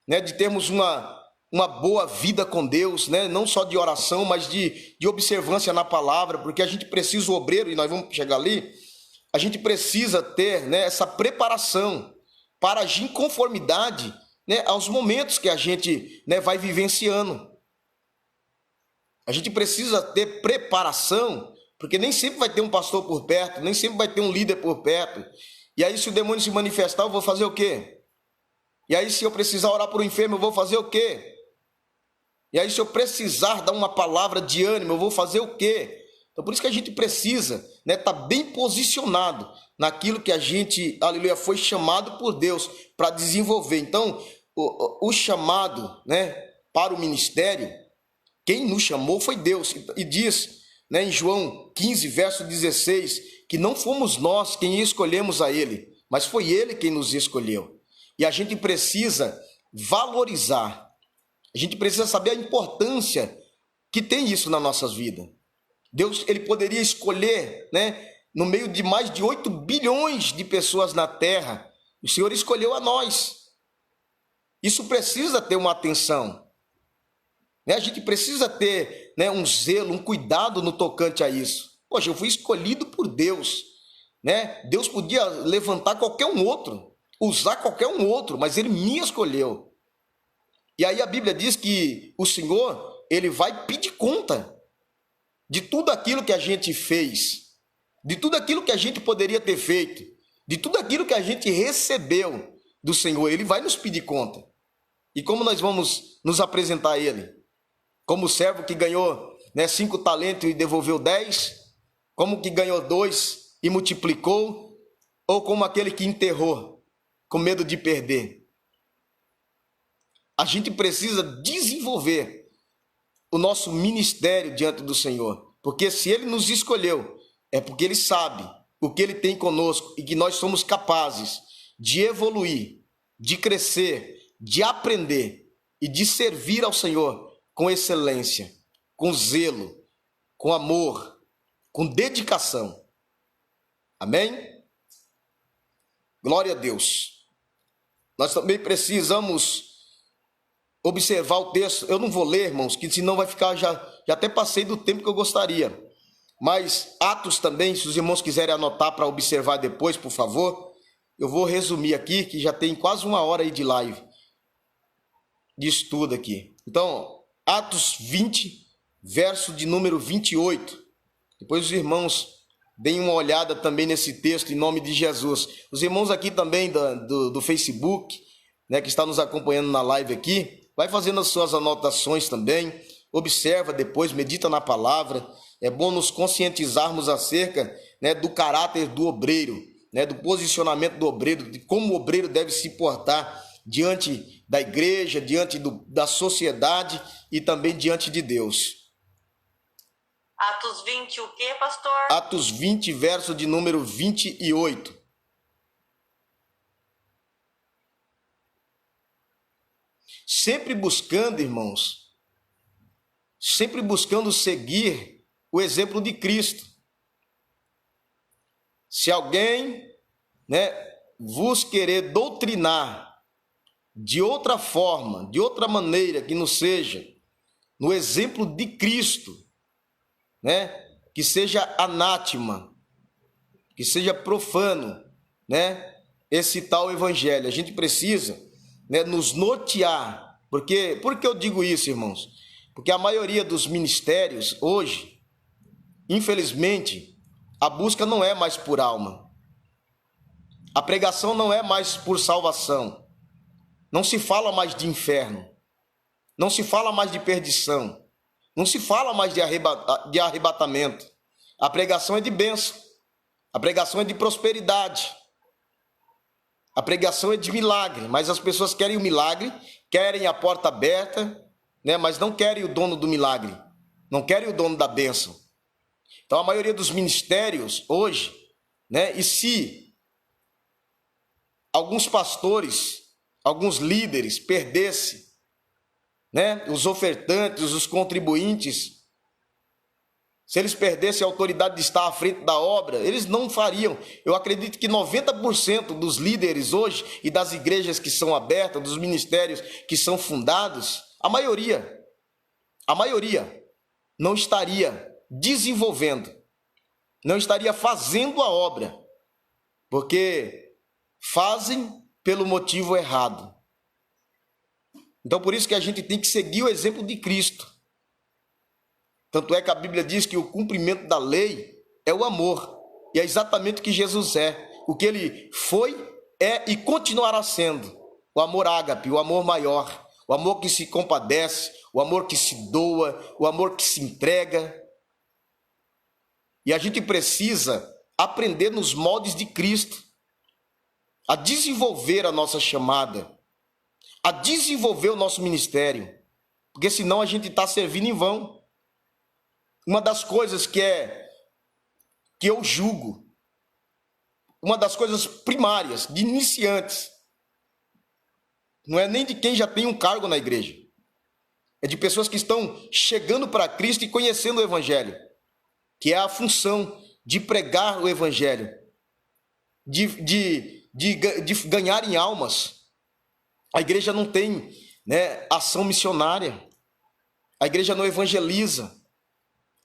né, de termos uma boa vida com Deus, né, não só de oração, mas de observância na palavra, porque a gente precisa, o obreiro, e nós vamos chegar ali, a gente precisa ter, né, essa preparação para agir em conformidade, né, aos momentos que a gente, né, vai vivenciando. A gente precisa ter preparação, porque nem sempre vai ter um pastor por perto, nem sempre vai ter um líder por perto. E aí, se o demônio se manifestar, eu vou fazer o quê? E aí, se eu precisar orar por um enfermo, eu vou fazer o quê? E aí, se eu precisar dar uma palavra de ânimo, eu vou fazer o quê? Então, por isso que a gente precisa, né, estar bem posicionado naquilo que a gente, aleluia, foi chamado por Deus para desenvolver. Então, o chamado, né, para o ministério, quem nos chamou foi Deus. E diz, né, em João 15, verso 16, que não fomos nós quem escolhemos a Ele, mas foi Ele quem nos escolheu. E a gente precisa valorizar, a gente precisa saber a importância que tem isso nas nossas vidas. Deus, Ele poderia escolher, né, no meio de mais de 8 bilhões de pessoas na Terra, o Senhor escolheu a nós. Isso precisa ter uma atenção. A gente precisa ter, né, um zelo, um cuidado no tocante a isso. Poxa, eu fui escolhido por Deus, né? Deus podia levantar qualquer um outro, usar qualquer um outro, mas Ele me escolheu. E aí a Bíblia diz que o Senhor, Ele vai pedir conta de tudo aquilo que a gente fez, de tudo aquilo que a gente poderia ter feito, de tudo aquilo que a gente recebeu do Senhor. Ele vai nos pedir conta. E como nós vamos nos apresentar a Ele? Como o servo que ganhou, né, 5 talentos e devolveu 10? Como que ganhou 2 e multiplicou? Ou como aquele que enterrou, com medo de perder? A gente precisa desenvolver o nosso ministério diante do Senhor. Porque se Ele nos escolheu, é porque Ele sabe o que Ele tem conosco e que nós somos capazes de evoluir, de crescer, de aprender e de servir ao Senhor com excelência, com zelo, com amor, com dedicação. Amém? Glória a Deus. Nós também precisamos observar o texto. Eu não vou ler, irmãos, que senão vai ficar, já até passei do tempo que eu gostaria. Mas Atos também, se os irmãos quiserem anotar para observar depois, por favor. Eu vou resumir aqui, que já tem quase 1 hora aí de live, de estudo aqui. Então, Atos 20, verso de número 28. Depois os irmãos deem uma olhada também nesse texto, em nome de Jesus. Os irmãos aqui também do Facebook, né, que está nos acompanhando na live aqui, vai fazendo as suas anotações também, observa depois, medita na palavra. É bom nos conscientizarmos acerca, né, do caráter do obreiro, né, do posicionamento do obreiro, de como o obreiro deve se portar diante da igreja, diante da sociedade e também diante de Deus. Atos 20, o quê, pastor? Atos 20, verso de número 28. Sempre buscando, irmãos, sempre buscando seguir o exemplo de Cristo. Se alguém, vos querer doutrinar de outra forma, de outra maneira que não seja no exemplo de Cristo, que seja anátema, que seja profano, esse tal evangelho. A gente precisa, nos nortear. Por que eu digo isso, irmãos? Porque a maioria dos ministérios hoje, infelizmente, a busca não é mais por alma. A pregação não é mais por salvação. Não se fala mais de inferno. Não se fala mais de perdição. Não se fala mais de arrebatamento. A pregação é de bênção. A pregação é de prosperidade. A pregação é de milagre. Mas as pessoas querem o milagre, querem a porta aberta, mas não querem o dono do milagre. Não querem o dono da bênção. Então a maioria dos ministérios hoje, e se alguns pastores, alguns líderes perdessem, os ofertantes, os contribuintes, se eles perdessem a autoridade de estar à frente da obra, eles não fariam. Eu acredito que 90% dos líderes hoje e das igrejas que são abertas, dos ministérios que são fundados, a maioria não estaria desenvolvendo, não estaria fazendo a obra, porque fazem pelo motivo errado. Então por isso que a gente tem que seguir o exemplo de Cristo. Tanto é que a Bíblia diz que o cumprimento da lei é o amor. E é exatamente o que Jesus é. O que ele foi, é e continuará sendo. O amor ágape, o amor maior. O amor que se compadece, o amor que se doa, o amor que se entrega. E a gente precisa aprender nos moldes de Cristo. A desenvolver a nossa chamada. A desenvolver o nosso ministério. Porque senão a gente está servindo em vão. Uma das coisas que eu julgo, uma das coisas primárias, de iniciantes, não é nem de quem já tem um cargo na igreja, é de pessoas que estão chegando para Cristo e conhecendo o Evangelho, que é a função de pregar o Evangelho, de ganharem almas. A igreja não tem ação missionária, a igreja não evangeliza.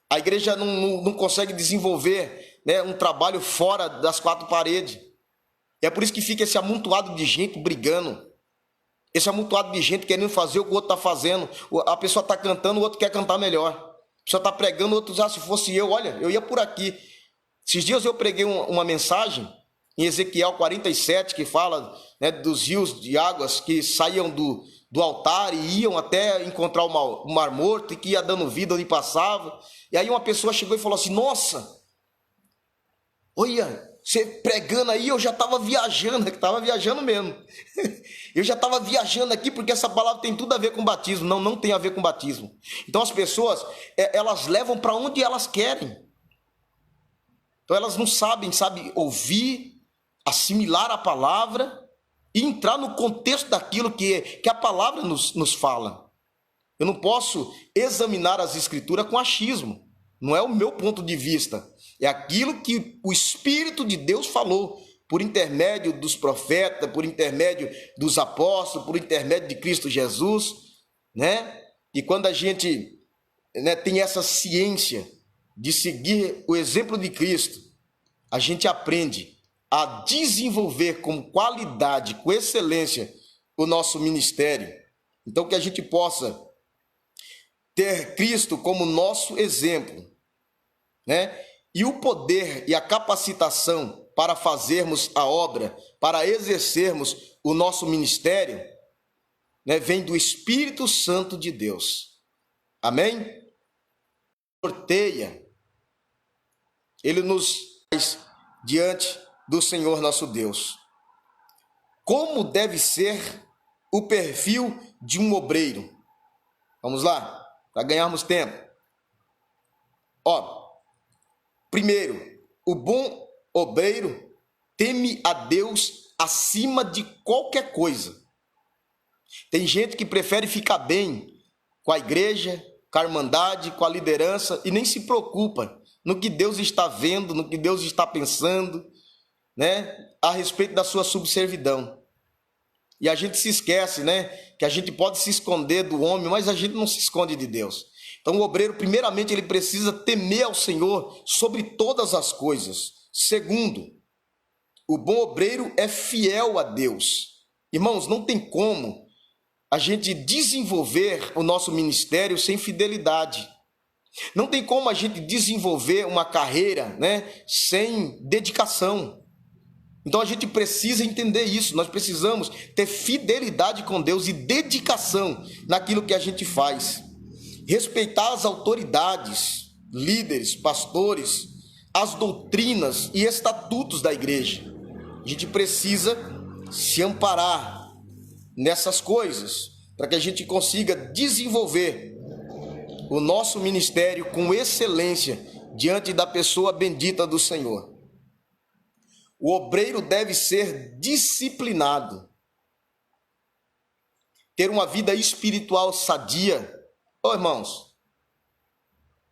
A igreja não consegue desenvolver um trabalho fora das quatro paredes. E é por isso que fica esse amontoado de gente brigando. Esse amontoado de gente querendo fazer o que o outro está fazendo. A pessoa está cantando, o outro quer cantar melhor. A pessoa está pregando, o outro diz, se fosse eu, olha, eu ia por aqui. Esses dias eu preguei uma mensagem em Ezequiel 47, que fala dos rios de águas que saíam do altar e iam até encontrar o mar morto e que ia dando vida onde passava. E aí uma pessoa chegou e falou assim, nossa, olha, você pregando aí, eu já estava viajando, mesmo. Eu já estava viajando aqui porque essa palavra tem tudo a ver com batismo. Não tem a ver com batismo. Então as pessoas, elas levam para onde elas querem. Então elas não sabem ouvir, assimilar a palavra e entrar no contexto daquilo que a palavra nos fala. Eu não posso examinar as escrituras com achismo. Não é o meu ponto de vista. É aquilo que o Espírito de Deus falou por intermédio dos profetas, por intermédio dos apóstolos, por intermédio de Cristo Jesus, E quando a gente tem essa ciência de seguir o exemplo de Cristo, a gente aprende a desenvolver com qualidade, com excelência, o nosso ministério. Então, que a gente possa ter Cristo como nosso exemplo, E o poder e a capacitação para fazermos a obra, para exercermos o nosso ministério, vem do Espírito Santo de Deus. Amém? Norteia. Ele nos faz diante do Senhor nosso Deus. Como deve ser o perfil de um obreiro. Vamos lá, para ganharmos tempo. Ó, primeiro, o bom obreiro teme a Deus acima de qualquer coisa. Tem gente que prefere ficar bem com a igreja, com a irmandade, com a liderança e nem se preocupa no que Deus está vendo, no que Deus está pensando, né, a respeito da sua subservidão. E a gente se esquece, né, que a gente pode se esconder do homem, mas a gente não se esconde de Deus. Então o obreiro, primeiramente, ele precisa temer ao Senhor sobre todas as coisas. Segundo, o bom obreiro é fiel a Deus. Irmãos, não tem como a gente desenvolver o nosso ministério sem fidelidade. Não tem como a gente desenvolver uma carreira, né, sem dedicação. Então a gente precisa entender isso. Nós precisamos ter fidelidade com Deus e dedicação naquilo que a gente faz. Respeitar as autoridades, líderes, pastores, as doutrinas e estatutos da igreja. A gente precisa se amparar nessas coisas para que a gente consiga desenvolver o nosso ministério com excelência diante da pessoa bendita do Senhor. O obreiro deve ser disciplinado, ter uma vida espiritual sadia. Ô irmãos,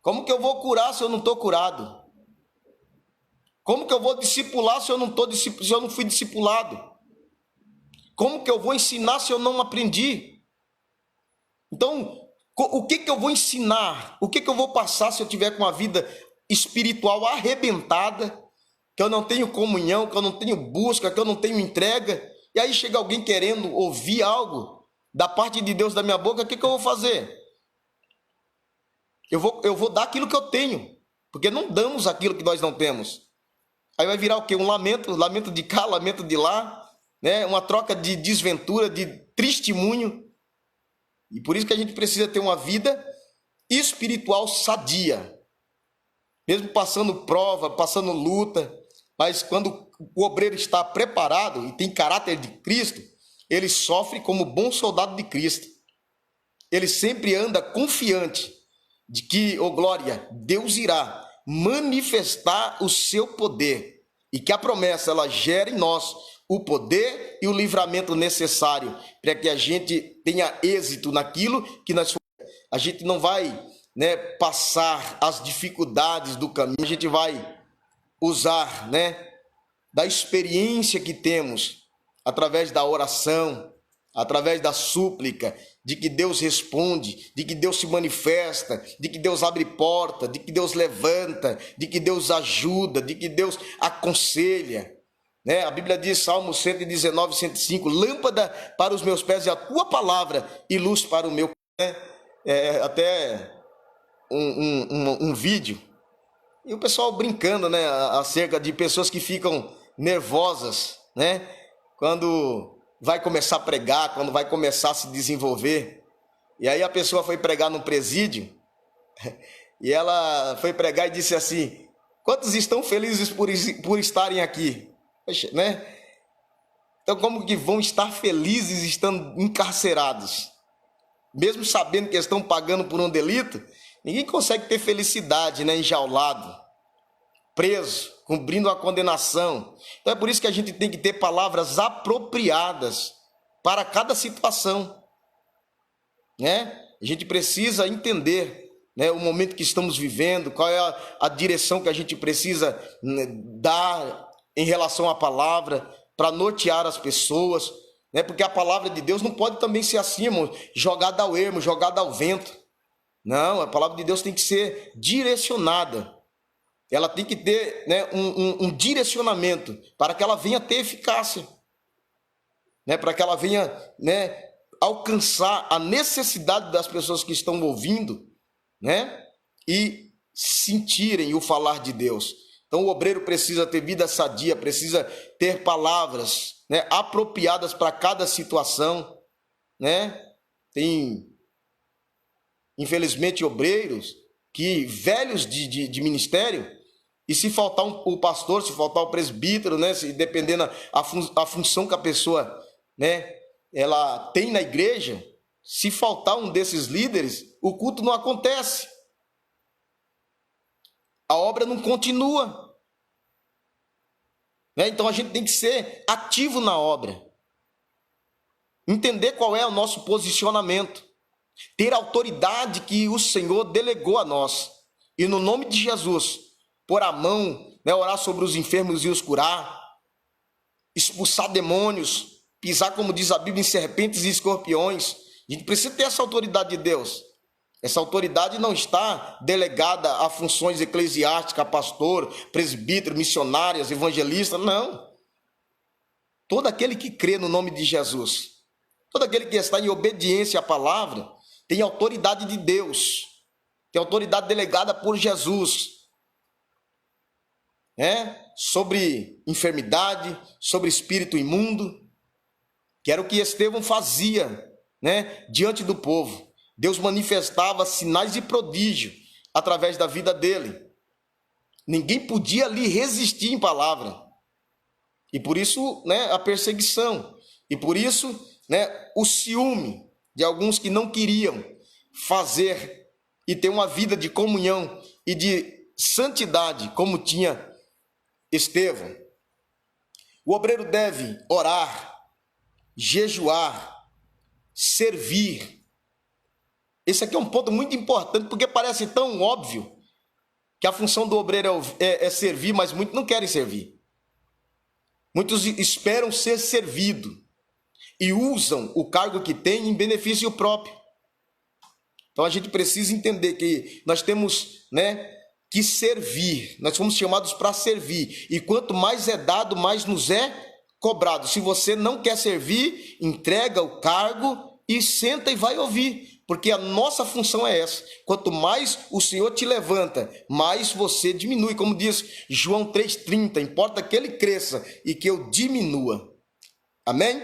como que eu vou curar se eu não estou curado? Como que eu vou discipular se eu não fui discipulado? Como que eu vou ensinar se eu não aprendi? Então, o que eu vou ensinar? O que eu vou passar se eu tiver com uma vida espiritual arrebentada, que eu não tenho comunhão, que eu não tenho busca, que eu não tenho entrega, e aí chega alguém querendo ouvir algo da parte de Deus da minha boca, o que eu vou fazer? Eu vou dar aquilo que eu tenho, porque não damos aquilo que nós não temos. Aí vai virar o quê? Um lamento de cá, lamento de lá, né? Uma troca de desventura, de testemunho. E por isso que a gente precisa ter uma vida espiritual sadia. Mesmo passando prova, passando luta, mas quando o obreiro está preparado e tem caráter de Cristo, ele sofre como bom soldado de Cristo. Ele sempre anda confiante de que, oh glória, Deus irá manifestar o seu poder e que a promessa ela gera em nós o poder e o livramento necessário para que a gente tenha êxito naquilo que nós. A gente não vai, né, passar as dificuldades do caminho, a gente vai usar, né, da experiência que temos através da oração, através da súplica, de que Deus responde, de que Deus se manifesta, de que Deus abre porta, de que Deus levanta, de que Deus ajuda, de que Deus aconselha. Né? A Bíblia diz, Salmo 119, 105, lâmpada para os meus pés é a tua palavra e luz para o meu. Até um vídeo, e o pessoal brincando, né, acerca de pessoas que ficam nervosas, né, quando vai começar a pregar, quando vai começar a se desenvolver. E aí a pessoa foi pregar no presídio, e ela foi pregar e disse assim, quantos estão felizes por estarem aqui? Né? Então como que vão estar felizes estando encarcerados? Mesmo sabendo que estão pagando por um delito, ninguém consegue ter felicidade, né, enjaulado, preso, cumprindo a condenação. Então é por isso que a gente tem que ter palavras apropriadas para cada situação, né? A gente precisa entender, né, o momento que estamos vivendo, qual é a direção que a gente precisa, né, dar em relação à palavra para nortear as pessoas, né? Porque a palavra de Deus não pode também ser assim, irmão, jogada ao ermo, jogada ao vento. Não, a palavra de Deus tem que ser direcionada. Ela tem que ter, né, um direcionamento para que ela venha ter eficácia, né, para que ela venha, né, alcançar a necessidade das pessoas que estão ouvindo, né, e sentirem o falar de Deus. Então o obreiro precisa ter vida sadia, precisa ter palavras, né, apropriadas para cada situação, né? Tem, infelizmente, obreiros que velhos de ministério, e se faltar o pastor, se faltar o presbítero, né, se dependendo a função que a pessoa, né, ela tem na igreja, se faltar um desses líderes, o culto não acontece. A obra não continua. Então a gente tem que ser ativo na obra. Entender qual é o nosso posicionamento. Ter a autoridade que o Senhor delegou a nós. E no nome de Jesus, pôr a mão, orar sobre os enfermos e os curar, expulsar demônios, pisar, como diz a Bíblia, em serpentes e escorpiões. A gente precisa ter essa autoridade de Deus. Essa autoridade não está delegada a funções eclesiásticas, a pastor, presbítero, missionárias, evangelistas, não. Todo aquele que crê no nome de Jesus, todo aquele que está em obediência à palavra, tem autoridade de Deus, tem autoridade delegada por Jesus, sobre enfermidade, sobre espírito imundo, que era o que Estevão fazia, diante do povo. Deus manifestava sinais e prodígios através da vida dele. Ninguém podia lhe resistir em palavra. E por isso, a perseguição. E por isso, o ciúme de alguns que não queriam fazer e ter uma vida de comunhão e de santidade como tinha Estevão. O obreiro deve orar, jejuar, servir. Esse aqui é um ponto muito importante, porque parece tão óbvio que a função do obreiro é servir, mas muitos não querem servir. Muitos esperam ser servido e usam o cargo que tem em benefício próprio. Então a gente precisa entender que nós temos, que servir. Nós fomos chamados para servir. E quanto mais é dado, mais nos é cobrado. Se você não quer servir, entrega o cargo e senta e vai ouvir. Porque a nossa função é essa. Quanto mais o Senhor te levanta, mais você diminui. Como diz João 3,30, importa que ele cresça e que eu diminua. Amém?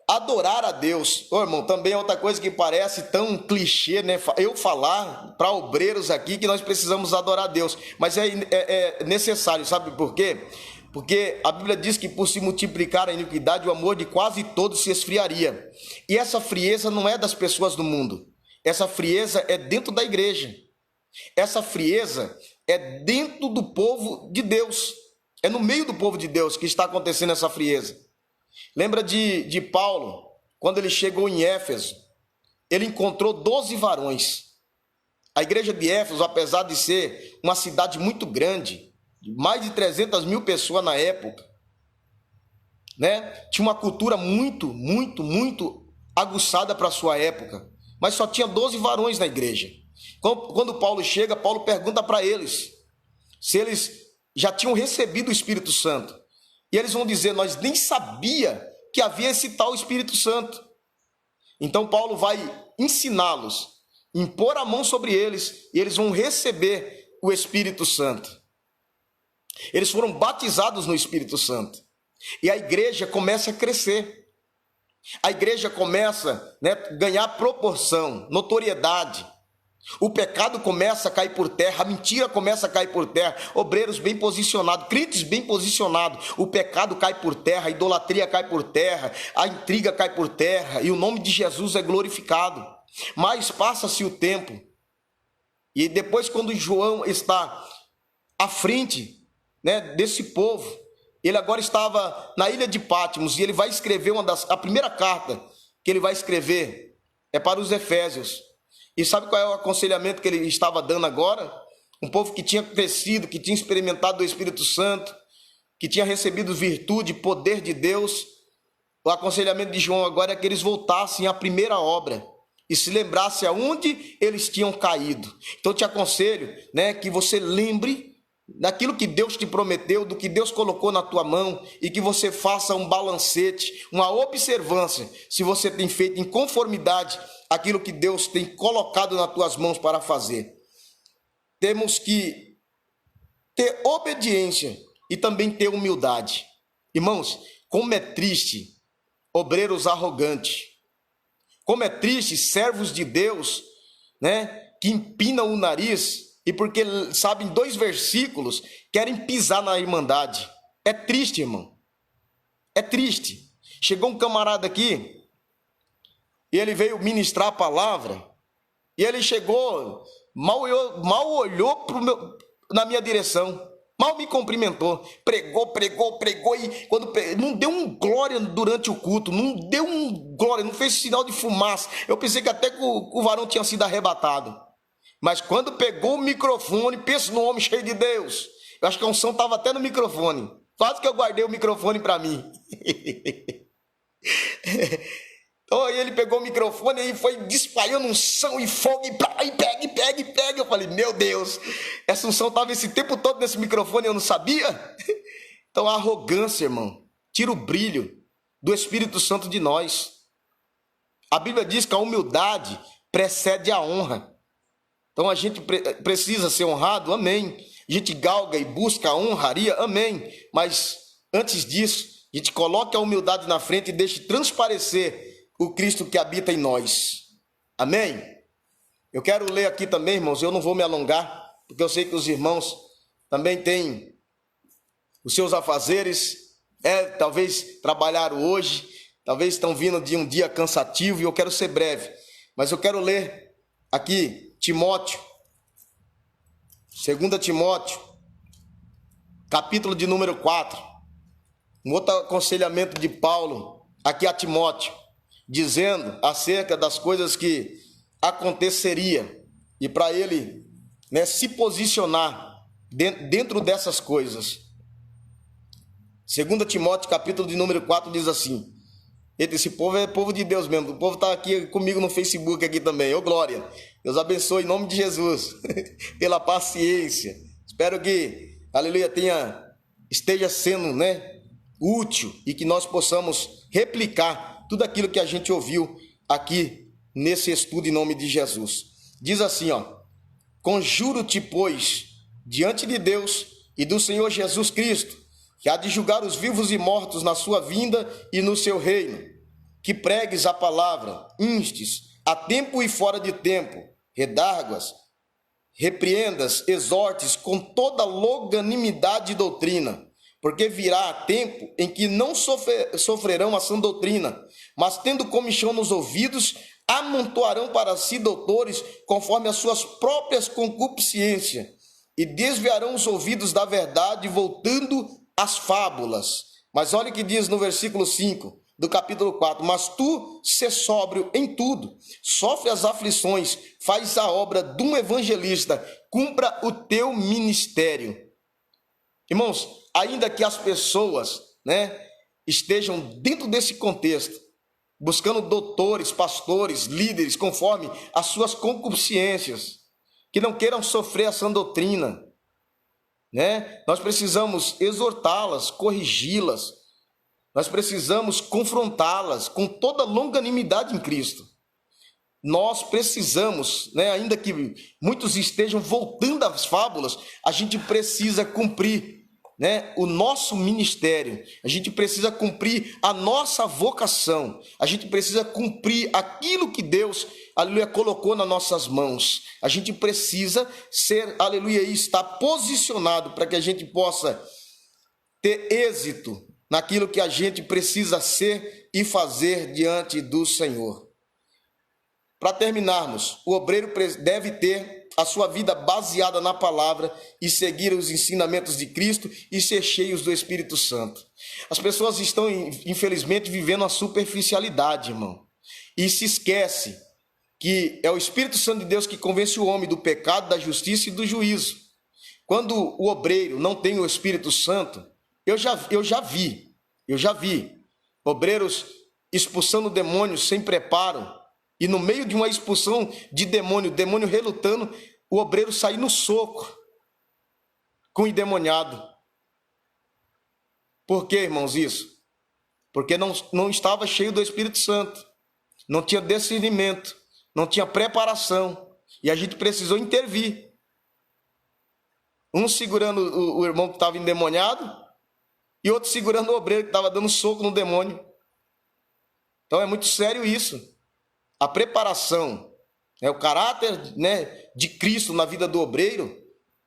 Adorar a Deus. Irmão, também é outra coisa que parece tão clichê, eu falar para obreiros aqui que nós precisamos adorar a Deus. Mas é necessário, sabe por quê? Porque a Bíblia diz que por se multiplicar a iniquidade, o amor de quase todos se esfriaria. E essa frieza não é das pessoas do mundo. Essa frieza é dentro da igreja. Essa frieza é dentro do povo de Deus. É no meio do povo de Deus que está acontecendo essa frieza. Lembra de Paulo, quando ele chegou em Éfeso, ele encontrou 12 varões. A igreja de Éfeso, apesar de ser uma cidade muito grande, mais de 300 mil pessoas na época, tinha uma cultura muito aguçada para a sua época, mas só tinha 12 varões na igreja. Quando Paulo chega, Paulo pergunta para eles se eles já tinham recebido o Espírito Santo. E eles vão dizer, nós nem sabia que havia esse tal Espírito Santo. Então Paulo vai ensiná-los, impor a mão sobre eles, e eles vão receber o Espírito Santo. Eles foram batizados no Espírito Santo. E a igreja começa a crescer. A igreja começa a ganhar proporção, notoriedade. O pecado começa a cair por terra, a mentira começa a cair por terra, obreiros bem posicionados, crentes bem posicionados, o pecado cai por terra, a idolatria cai por terra, a intriga cai por terra, e o nome de Jesus é glorificado. Mas passa-se o tempo, e depois quando João está à frente desse povo, ele agora estava na ilha de Patmos, e ele vai escrever a primeira carta que ele vai escrever é para os Efésios. E sabe qual é o aconselhamento que ele estava dando agora? Um povo que tinha crescido, que tinha experimentado o Espírito Santo, que tinha recebido virtude, poder de Deus. O aconselhamento de João agora é que eles voltassem à primeira obra e se lembrassem aonde eles tinham caído. Então eu te aconselho, que você lembre daquilo que Deus te prometeu, do que Deus colocou na tua mão, e que você faça um balancete, uma observância, se você tem feito em conformidade aquilo que Deus tem colocado nas tuas mãos para fazer. Temos que ter obediência e também ter humildade. Irmãos, como é triste obreiros arrogantes, como é triste servos de Deus, que empinam o nariz e porque sabem 2 versículos, querem pisar na irmandade. É triste, irmão. É triste. Chegou um camarada aqui, e ele veio ministrar a palavra, e ele chegou, mal olhou na minha direção, mal me cumprimentou, pregou, e quando não deu um glória durante o culto, não deu um glória, não fez sinal de fumaça. Eu pensei que até que o varão tinha sido arrebatado. Mas quando pegou o microfone, pensa no homem cheio de Deus. Eu acho que a unção estava até no microfone. Quase que eu guardei o microfone para mim. Então aí ele pegou o microfone e foi espalhando unção e fogo e pega. Eu falei, meu Deus, essa unção estava esse tempo todo nesse microfone e eu não sabia? Então a arrogância, irmão, tira o brilho do Espírito Santo de nós. A Bíblia diz que a humildade precede a honra. Então a gente precisa ser honrado, amém. A gente galga e busca a honraria, amém. Mas antes disso, a gente coloca a humildade na frente e deixa transparecer o Cristo que habita em nós. Amém? Eu quero ler aqui também, irmãos, eu não vou me alongar, porque eu sei que os irmãos também têm os seus afazeres, talvez trabalharam hoje, talvez estão vindo de um dia cansativo e eu quero ser breve. Mas eu quero ler aqui Timóteo, 2 Timóteo, capítulo de número 4, um outro aconselhamento de Paulo aqui a Timóteo, dizendo acerca das coisas que aconteceria e para ele, né, se posicionar dentro dessas coisas. 2 Timóteo, capítulo de número 4, diz assim: eita, esse povo é povo de Deus mesmo, o povo está aqui comigo no Facebook aqui também, ô glória, Deus abençoe em nome de Jesus, pela paciência, espero que, aleluia, esteja sendo, né, útil e que nós possamos replicar tudo aquilo que a gente ouviu aqui nesse estudo em nome de Jesus. Diz assim, ó: conjuro-te, pois, diante de Deus e do Senhor Jesus Cristo, que há de julgar os vivos e mortos na sua vinda e no seu reino, que pregues a palavra, instes, a tempo e fora de tempo, redarguas, repreendas, exortes com toda longanimidade e doutrina, porque virá tempo em que não sofrerão a sã doutrina, mas tendo comichão nos ouvidos, amontoarão para si doutores conforme as suas próprias concupiscências, e desviarão os ouvidos da verdade, voltando às fábulas. Mas olha o que diz no versículo 5 do capítulo 4: mas tu sê sóbrio em tudo, sofre as aflições, faz a obra de um evangelista, cumpra o teu ministério. Irmãos, ainda que as pessoas, né, estejam dentro desse contexto, buscando doutores, pastores, líderes, conforme as suas concupiscências, que não queiram sofrer a sã doutrina, né? Nós precisamos exortá-las, corrigi-las, nós precisamos confrontá-las com toda longanimidade em Cristo. Nós precisamos, né, ainda que muitos estejam voltando às fábulas, a gente precisa cumprir, né, o nosso ministério, a gente precisa cumprir a nossa vocação, a gente precisa cumprir aquilo que Deus, aleluia, colocou nas nossas mãos. A gente precisa ser, aleluia, e estar posicionado para que a gente possa ter êxito naquilo que a gente precisa ser e fazer diante do Senhor. Para terminarmos, o obreiro deve ter a sua vida baseada na palavra e seguir os ensinamentos de Cristo e ser cheios do Espírito Santo. As pessoas estão, infelizmente, vivendo a superficialidade, irmão, e se esquece que é o Espírito Santo de Deus que convence o homem do pecado, da justiça e do juízo. Quando o obreiro não tem o Espírito Santo, eu já vi obreiros expulsando demônios sem preparo, e no meio de uma expulsão de demônio, o demônio relutando, o obreiro sair no soco com o endemoniado. Por que, irmãos, isso? Porque não estava cheio do Espírito Santo, não tinha discernimento, não tinha preparação, e a gente precisou intervir. Um segurando o irmão que estava endemoniado, e outro segurando o obreiro que estava dando soco no demônio. Então é muito sério isso. A preparação, né, o caráter, né, de Cristo na vida do obreiro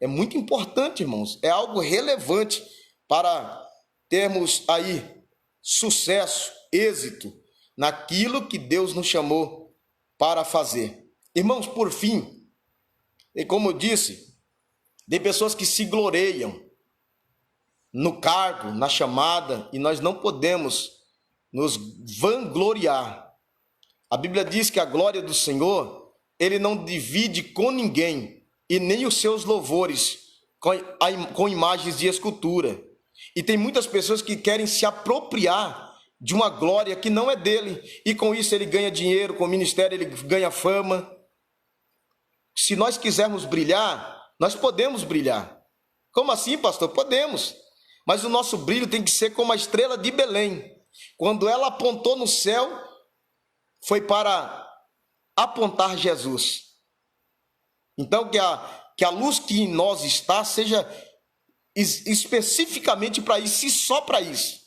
é muito importante, irmãos. É algo relevante para termos aí sucesso êxito naquilo que Deus nos chamou para fazer. Irmãos, por fim, e como eu disse, tem pessoas que se gloriam no cargo, na chamada, e nós não podemos nos vangloriar. A Bíblia diz que a glória do Senhor, ele não divide com ninguém, e nem os seus louvores com imagens de escultura. E tem muitas pessoas que querem se apropriar de uma glória que não é dele, e com isso ele ganha dinheiro, com o ministério ele ganha fama. Se nós quisermos brilhar, nós podemos brilhar. Como assim, pastor? Podemos. Mas o nosso brilho tem que ser como a estrela de Belém. Quando ela apontou no céu, foi para apontar Jesus. Então, que a luz que em nós está seja especificamente para isso e só para isso.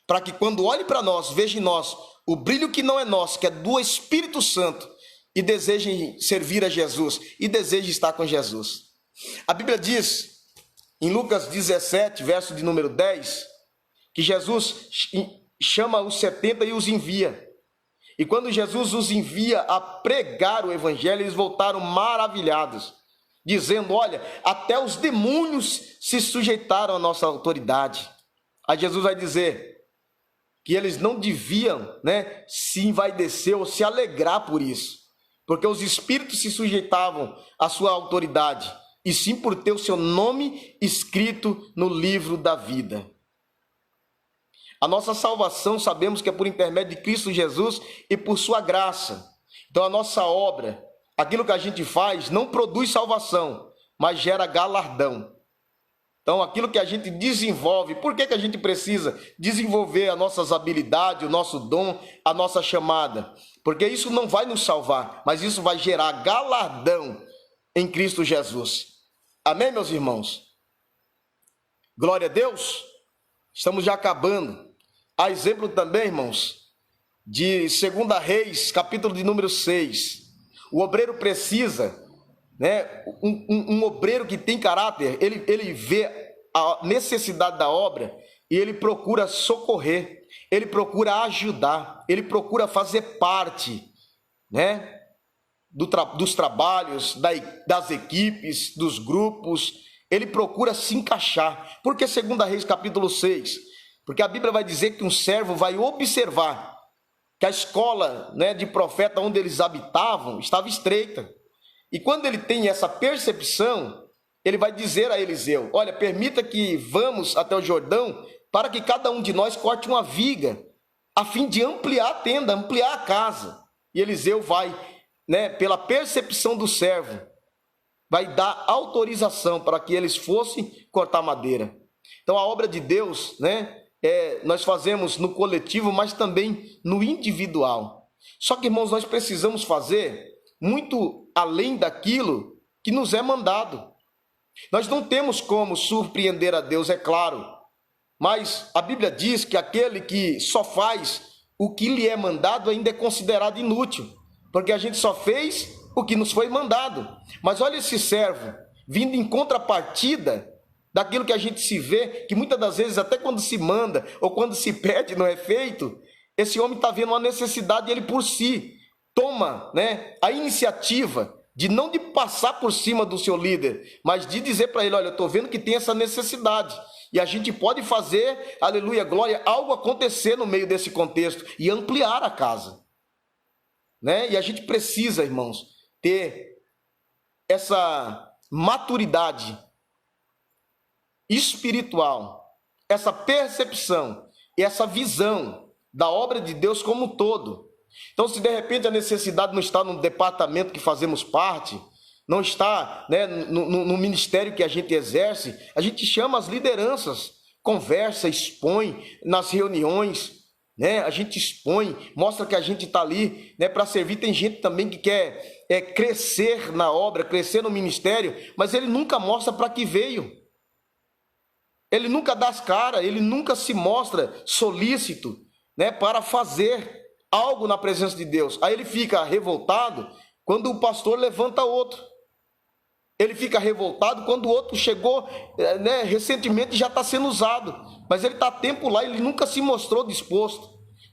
Para que quando olhe para nós, veja em nós o brilho que não é nosso, que é do Espírito Santo, e desejem servir a Jesus, e desejem estar com Jesus. A Bíblia diz, em Lucas 17, verso de número 10, que Jesus chama os 70 e os envia. E quando Jesus os envia a pregar o evangelho, eles voltaram maravilhados, dizendo, olha, até os demônios se sujeitaram à nossa autoridade. Aí Jesus vai dizer que eles não deviam, se envaidecer ou se alegrar por isso, porque os espíritos se sujeitavam à sua autoridade, e sim por ter o seu nome escrito no livro da vida. A nossa salvação sabemos que é por intermédio de Cristo Jesus e por sua graça. Então a nossa obra, aquilo que a gente faz, não produz salvação, mas gera galardão. Então aquilo que a gente desenvolve, por que a gente precisa desenvolver as nossas habilidades, o nosso dom, a nossa chamada? Porque isso não vai nos salvar, mas isso vai gerar galardão em Cristo Jesus. Amém, meus irmãos? Glória a Deus. Estamos já acabando. Há exemplo também, irmãos, de 2 Reis, capítulo de número 6. O obreiro precisa, um obreiro que tem caráter, ele vê a necessidade da obra e ele procura socorrer, ele procura ajudar, ele procura fazer parte, dos trabalhos, das equipes, dos grupos, ele procura se encaixar. Por que 2 Reis capítulo 6? Porque a Bíblia vai dizer que um servo vai observar que a escola de profeta onde eles habitavam estava estreita. E quando ele tem essa percepção, ele vai dizer a Eliseu, olha, permita que vamos até o Jordão para que cada um de nós corte uma viga, a fim de ampliar a tenda, ampliar a casa. E Eliseu vai, pela percepção do servo, vai dar autorização para que eles fossem cortar madeira. Então a obra de Deus, nós fazemos no coletivo, mas também no individual. Só que, irmãos, nós precisamos fazer muito além daquilo que nos é mandado. Nós não temos como surpreender a Deus, é claro, mas a Bíblia diz que aquele que só faz o que lhe é mandado ainda é considerado inútil, porque a gente só fez o que nos foi mandado. Mas olha esse servo vindo em contrapartida daquilo que a gente se vê, que muitas das vezes, até quando se manda ou quando se pede, não é feito. Esse homem está vendo uma necessidade e ele por si toma a iniciativa de não de passar por cima do seu líder, mas de dizer para ele, olha, eu estou vendo que tem essa necessidade. E a gente pode fazer, aleluia, glória, algo acontecer no meio desse contexto e ampliar a casa. E a gente precisa, irmãos, ter essa maturidade espiritual, essa percepção e essa visão da obra de Deus como um todo. Então, se de repente a necessidade não está no departamento que fazemos parte, não está no ministério que a gente exerce, a gente chama as lideranças, conversa, expõe nas reuniões, a gente expõe, mostra que a gente está ali para servir. Tem gente também que quer crescer na obra, crescer no ministério, mas ele nunca mostra para que veio. Ele nunca dá as caras, ele nunca se mostra solícito para fazer algo na presença de Deus. Aí ele fica revoltado quando o pastor levanta outro. Ele fica revoltado quando o outro chegou recentemente e já está sendo usado. Mas ele está há tempo lá, ele nunca se mostrou disposto.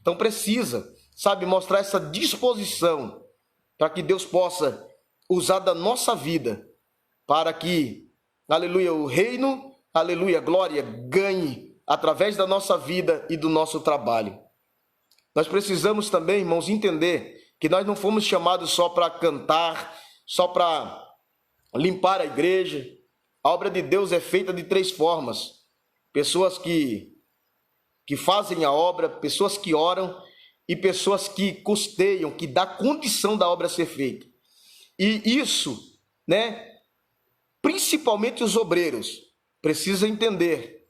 Então precisa, sabe, mostrar essa disposição para que Deus possa usar da nossa vida para que, aleluia, o reino, aleluia, glória, ganhe através da nossa vida e do nosso trabalho. Nós precisamos também, irmãos, entender que nós não fomos chamados só para cantar, só para limpar a igreja. A obra de Deus é feita de 3 formas. Pessoas que fazem a obra, pessoas que oram e pessoas que custeiam, que dá condição da obra ser feita. E isso, né, principalmente os obreiros, precisam entender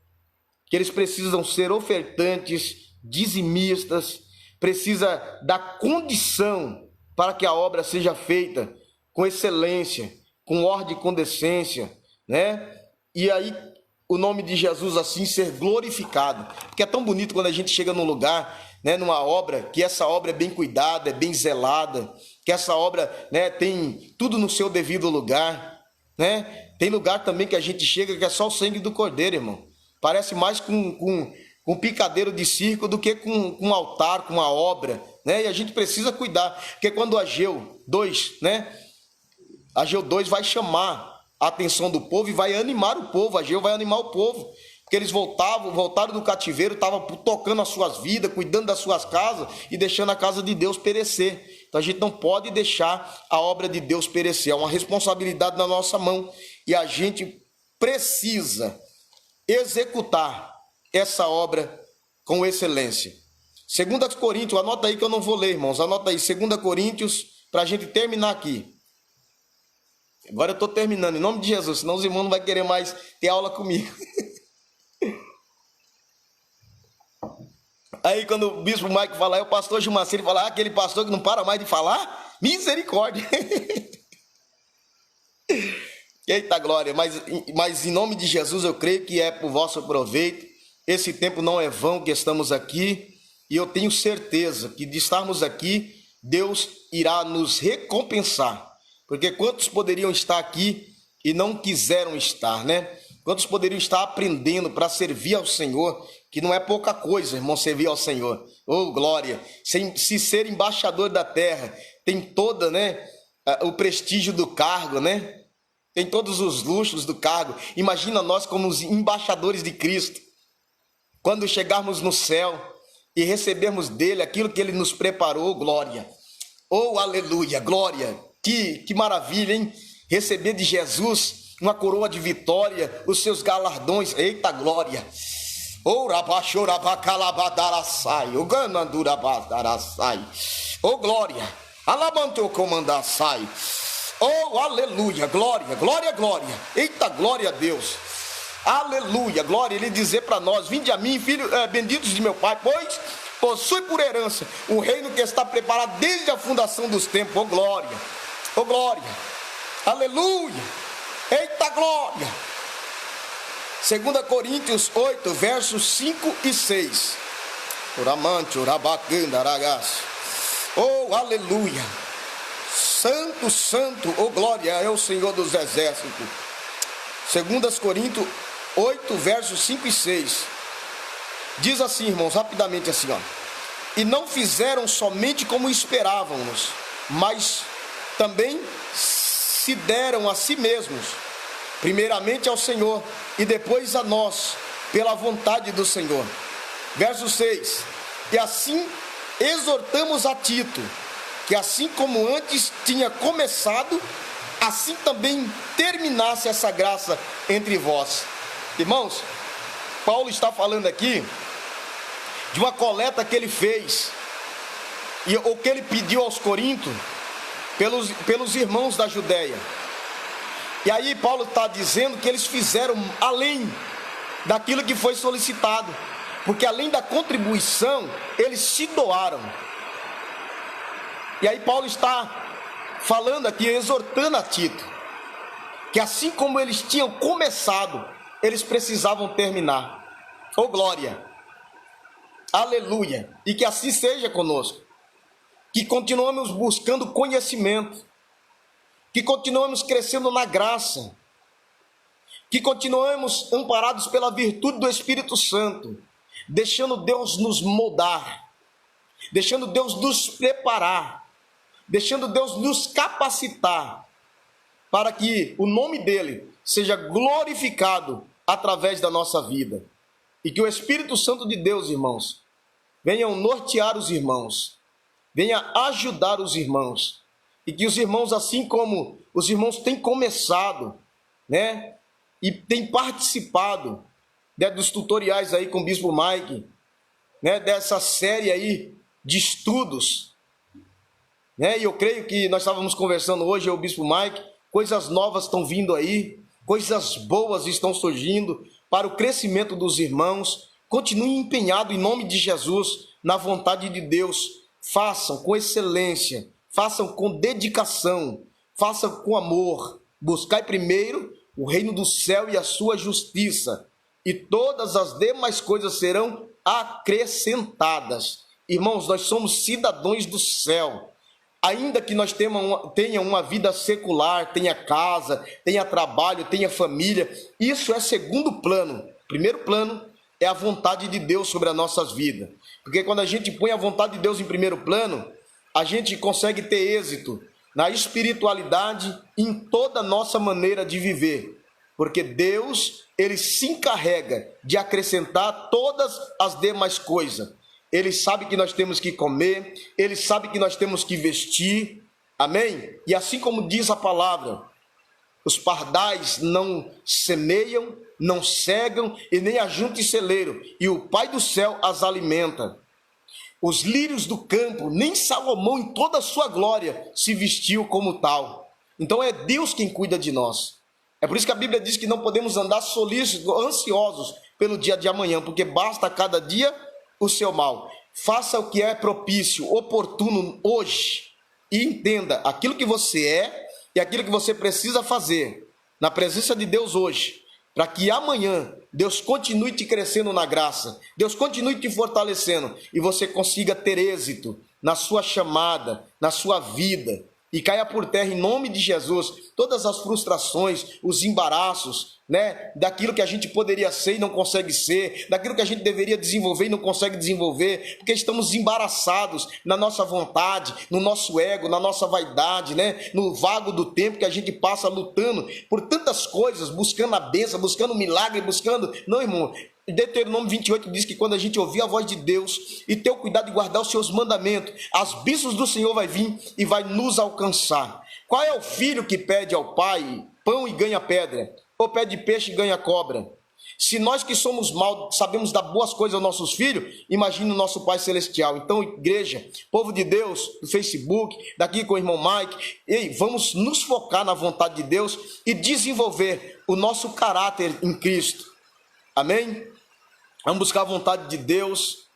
que eles precisam ser ofertantes, dizimistas, precisa dar condição para que a obra seja feita com excelência, com ordem e com decência, né? E aí o nome de Jesus assim ser glorificado. Porque é tão bonito quando a gente chega num lugar, né, numa obra, que essa obra é bem cuidada, é bem zelada, que essa obra, né, tem tudo no seu devido lugar, né? Tem lugar também que a gente chega que é só o sangue do cordeiro, irmão. Parece mais com picadeiro de circo do que com um altar, com uma obra, né? E a gente precisa cuidar, porque quando Ageu 2, né? Ageu 2 vai chamar a atenção do povo e vai animar o povo. Ageu vai animar o povo, porque eles voltaram do cativeiro, estavam tocando as suas vidas, cuidando das suas casas e deixando a casa de Deus perecer. Então a gente não pode deixar a obra de Deus perecer, é uma responsabilidade na nossa mão e a gente precisa executar essa obra com excelência. 2 Coríntios, anota aí que eu não vou ler, irmãos, anota aí, 2 Coríntios, para a gente terminar aqui. Agora eu estou terminando, em nome de Jesus, senão os irmãos não vão querer mais ter aula comigo. Aí quando o bispo Mike falar, é o pastor Gilmar, ele falar, aquele pastor que não para mais de falar, misericórdia. Eita glória, mas em nome de Jesus eu creio que é por vosso proveito. Esse tempo não é vão que estamos aqui, e eu tenho certeza que de estarmos aqui, Deus irá nos recompensar. Porque quantos poderiam estar aqui e não quiseram estar, né? Quantos poderiam estar aprendendo para servir ao Senhor, que não é pouca coisa, irmão, servir ao Senhor. Oh, glória! Se ser embaixador da terra, tem toda, né, o prestígio do cargo, né? Tem todos os luxos do cargo. Imagina nós como os embaixadores de Cristo. Quando chegarmos no céu e recebermos dele aquilo que ele nos preparou, glória. Oh, aleluia, glória. Que maravilha, hein? Receber de Jesus uma coroa de vitória, os seus galardões. Eita, glória. Oh, rabachorabacalabadaraçai. Oh, ganandurabadaraçai. Oh, glória. Alabantou comandaçai. Oh, aleluia, glória, glória, glória. Eita, glória a Deus. Aleluia, glória. Ele dizer para nós: vinde a mim, filhos benditos de meu Pai, pois possui por herança o reino que está preparado desde a fundação dos tempos. Oh, glória, oh, glória. Aleluia. Eita, glória. 2 Coríntios 8, versos 5 e 6. Oramante, orabacanda, aragaço. Oh, aleluia. Santo, santo, oh glória, é o Senhor dos exércitos. 2 Coríntios 8, versos 5 e 6. Diz assim, irmãos, rapidamente assim, ó. E não fizeram somente como esperávamos, mas também se deram a si mesmos, primeiramente ao Senhor e depois a nós, pela vontade do Senhor. Verso 6. E assim exortamos a Tito, que assim como antes tinha começado, assim também terminasse essa graça entre vós. Irmãos, Paulo está falando aqui de uma coleta que ele fez, ou que ele pediu aos Coríntios, pelos irmãos da Judéia. E aí Paulo está dizendo que eles fizeram além daquilo que foi solicitado, porque além da contribuição, eles se doaram. E aí Paulo está falando aqui, exortando a Tito, que assim como eles tinham começado, eles precisavam terminar. Oh glória, aleluia, e que assim seja conosco, que continuamos buscando conhecimento, que continuamos crescendo na graça, que continuamos amparados pela virtude do Espírito Santo, deixando Deus nos moldar, deixando Deus nos preparar, deixando Deus nos capacitar para que o nome dele seja glorificado através da nossa vida. E que o Espírito Santo de Deus, irmãos, venha nortear os irmãos, venha ajudar os irmãos. E que os irmãos, assim como os irmãos têm começado, né, e têm participado, né, dos tutoriais aí com o Bispo Mike, né, dessa série aí de estudos, né, e eu creio que nós estávamos conversando hoje, o Bispo Mike, coisas novas estão vindo aí, coisas boas estão surgindo para o crescimento dos irmãos. Continue empenhado em nome de Jesus, na vontade de Deus. Façam com excelência, façam com dedicação, façam com amor. Buscai primeiro o reino do céu e a sua justiça, e todas as demais coisas serão acrescentadas. Irmãos, nós somos cidadãos do céu. Ainda que nós tenha uma vida secular, tenha casa, tenha trabalho, tenha família, isso é segundo plano. Primeiro plano é a vontade de Deus sobre as nossas vidas. Porque quando a gente põe a vontade de Deus em primeiro plano, a gente consegue ter êxito na espiritualidade, em toda a nossa maneira de viver. Porque Deus, ele se encarrega de acrescentar todas as demais coisas. Ele sabe que nós temos que comer, ele sabe que nós temos que vestir, amém? E assim como diz a palavra, os pardais não semeiam, não cegam e nem ajuntam em celeiro, e o Pai do céu as alimenta. Os lírios do campo, nem Salomão em toda a sua glória se vestiu como tal. Então é Deus quem cuida de nós. É por isso que a Bíblia diz que não podemos andar solícitos, ansiosos pelo dia de amanhã, porque basta a cada dia o seu mal. Faça o que é propício, oportuno hoje, e entenda aquilo que você é e aquilo que você precisa fazer na presença de Deus hoje, para que amanhã Deus continue te crescendo na graça, Deus continue te fortalecendo e você consiga ter êxito na sua chamada, na sua vida, e caia por terra em nome de Jesus todas as frustrações, os embaraços, né, daquilo que a gente poderia ser e não consegue ser, daquilo que a gente deveria desenvolver e não consegue desenvolver, porque estamos embaraçados na nossa vontade, no nosso ego, na nossa vaidade, né, no vago do tempo que a gente passa lutando por tantas coisas, buscando a bênção, buscando o milagre, buscando... Não, irmão, Deuteronômio 28 diz que quando a gente ouvir a voz de Deus e ter o cuidado de guardar os seus mandamentos, as bênçãos do Senhor vai vir e vai nos alcançar. Qual é o filho que pede ao pai pão e ganha pedra, ou pede peixe e ganha cobra? Se nós que somos mal sabemos dar boas coisas aos nossos filhos, imagine o nosso Pai Celestial. Então, igreja, povo de Deus, do Facebook, daqui com o irmão Mike, ei, vamos nos focar na vontade de Deus e desenvolver o nosso caráter em Cristo. Amém? Vamos buscar a vontade de Deus,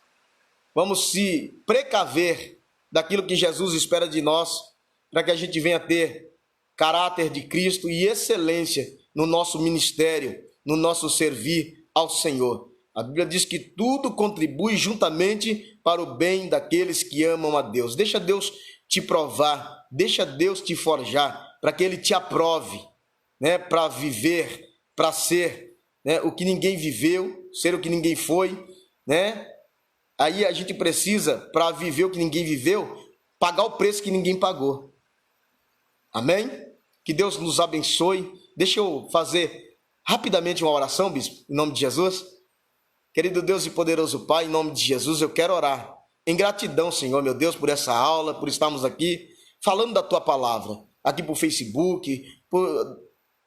vamos se precaver daquilo que Jesus espera de nós, para que a gente venha ter caráter de Cristo e excelência no nosso ministério, no nosso servir ao Senhor. A Bíblia diz que tudo contribui juntamente para o bem daqueles que amam a Deus. Deixa Deus te provar, deixa Deus te forjar, para que Ele te aprove, né, para viver, para ser, né, o que ninguém viveu, ser o que ninguém foi, né? Aí a gente precisa, para viver o que ninguém viveu, pagar o preço que ninguém pagou. Amém? Que Deus nos abençoe. Deixa eu fazer rapidamente uma oração, bispo, em nome de Jesus. Querido Deus e poderoso Pai, em nome de Jesus, eu quero orar em gratidão, Senhor, meu Deus, por essa aula, por estarmos aqui falando da Tua palavra, aqui por Facebook,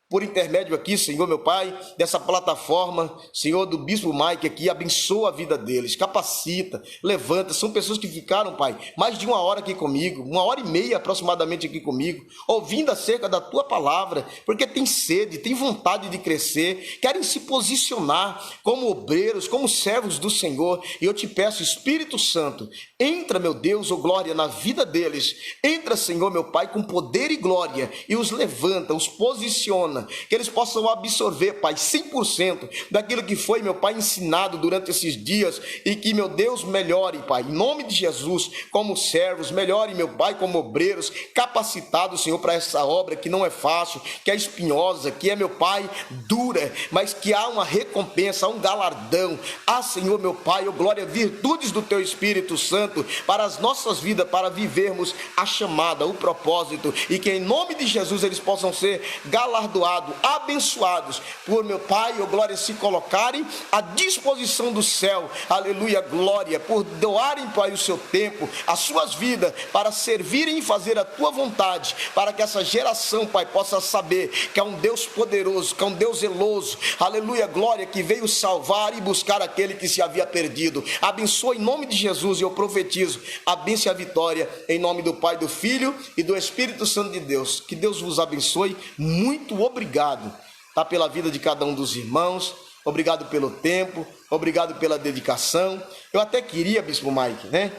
por intermédio aqui, Senhor, meu Pai, dessa plataforma, Senhor, do Bispo Mike aqui, abençoa a vida deles, capacita, levanta. São pessoas que ficaram, Pai, mais de 1 hora aqui comigo, 1h30 aproximadamente aqui comigo, ouvindo acerca da Tua palavra, porque tem sede, tem vontade de crescer, querem se posicionar como obreiros, como servos do Senhor. E eu te peço, Espírito Santo, entra, meu Deus, oh glória, na vida deles, entra, Senhor, meu Pai, com poder e glória, e os levanta, os posiciona, semana, que eles possam absorver, Pai, 100% daquilo que foi, meu Pai, ensinado durante esses dias, e que, meu Deus, melhore, Pai, em nome de Jesus, como servos, melhore, meu Pai, como obreiros, capacitados, Senhor, para essa obra que não é fácil, que é espinhosa, que é, meu Pai, dura, mas que há uma recompensa, há um galardão, há, Senhor, meu Pai, oh glória, virtudes do Teu Espírito Santo para as nossas vidas, para vivermos a chamada, o propósito, e que em nome de Jesus eles possam ser galardoados, abençoados, por, meu Pai, oh glória, se colocarem à disposição do céu, aleluia, glória, por doarem, Pai, o seu tempo, as suas vidas, para servirem e fazer a Tua vontade, para que essa geração, Pai, possa saber que é um Deus poderoso, que é um Deus zeloso, aleluia, glória, que veio salvar e buscar aquele que se havia perdido. Abençoa em nome de Jesus, e eu profetizo a bênção e a vitória, em nome do Pai, do Filho e do Espírito Santo de Deus. Que Deus vos abençoe. Muito obrigado, tá, pela vida de cada um dos irmãos. Obrigado pelo tempo, obrigado pela dedicação. Eu até queria, Bispo Mike, né,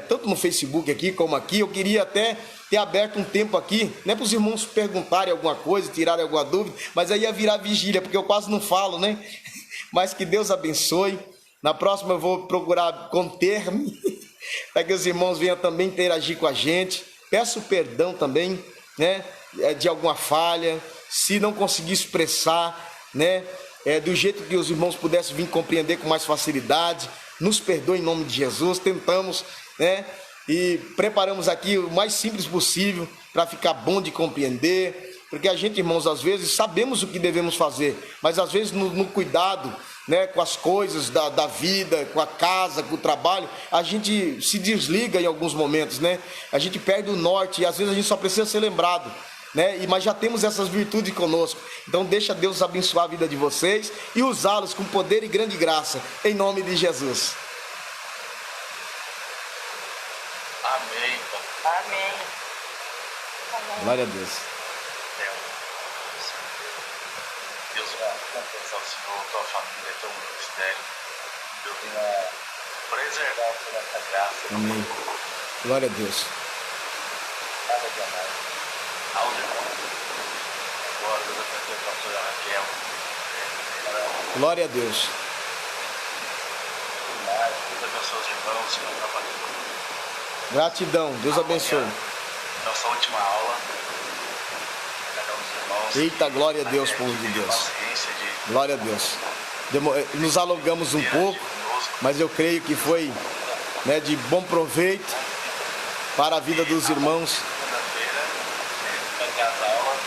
tanto no Facebook aqui como aqui, eu queria até ter aberto um tempo aqui, né, para os irmãos perguntarem alguma coisa, tirarem alguma dúvida, mas aí ia virar vigília, porque eu quase não falo, né? Mas que Deus abençoe. Na próxima eu vou procurar conter-me, para que os irmãos venham também interagir com a gente. Peço perdão também, né, de alguma falha, se não conseguir expressar, né, do jeito que os irmãos pudessem vir compreender com mais facilidade. Nos perdoe em nome de Jesus. Tentamos, né, e preparamos aqui o mais simples possível para ficar bom de compreender, porque a gente, irmãos, às vezes sabemos o que devemos fazer, mas às vezes no cuidado, né, com as coisas da vida, com a casa, com o trabalho, a gente se desliga em alguns momentos, né? A gente perde o norte e às vezes a gente só precisa ser lembrado, né? Mas já temos essas virtudes conosco. Então deixa Deus abençoar a vida de vocês e usá-los com poder e grande graça, em nome de Jesus. Amém. Amém. Glória a Deus. Deus vai compensar o Senhor, tua família, teu ministério. Deus venha preservar o Senhor nessa graça. Amém. Glória a Deus. Nada de amar. Aos irmãos. Agora, Deus abençoe a pastora Raquel. Glória a Deus. Deus abençoe os irmãos, Senhor, trabalhando. Gratidão. Deus abençoe. Nossa última aula. Cada um dos irmãos. Eita, glória a Deus, povo de Deus. Glória a Deus. Nos alongamos um pouco, mas eu creio que foi, né, de bom proveito para a vida dos irmãos. Segunda-feira vai ter as aulas,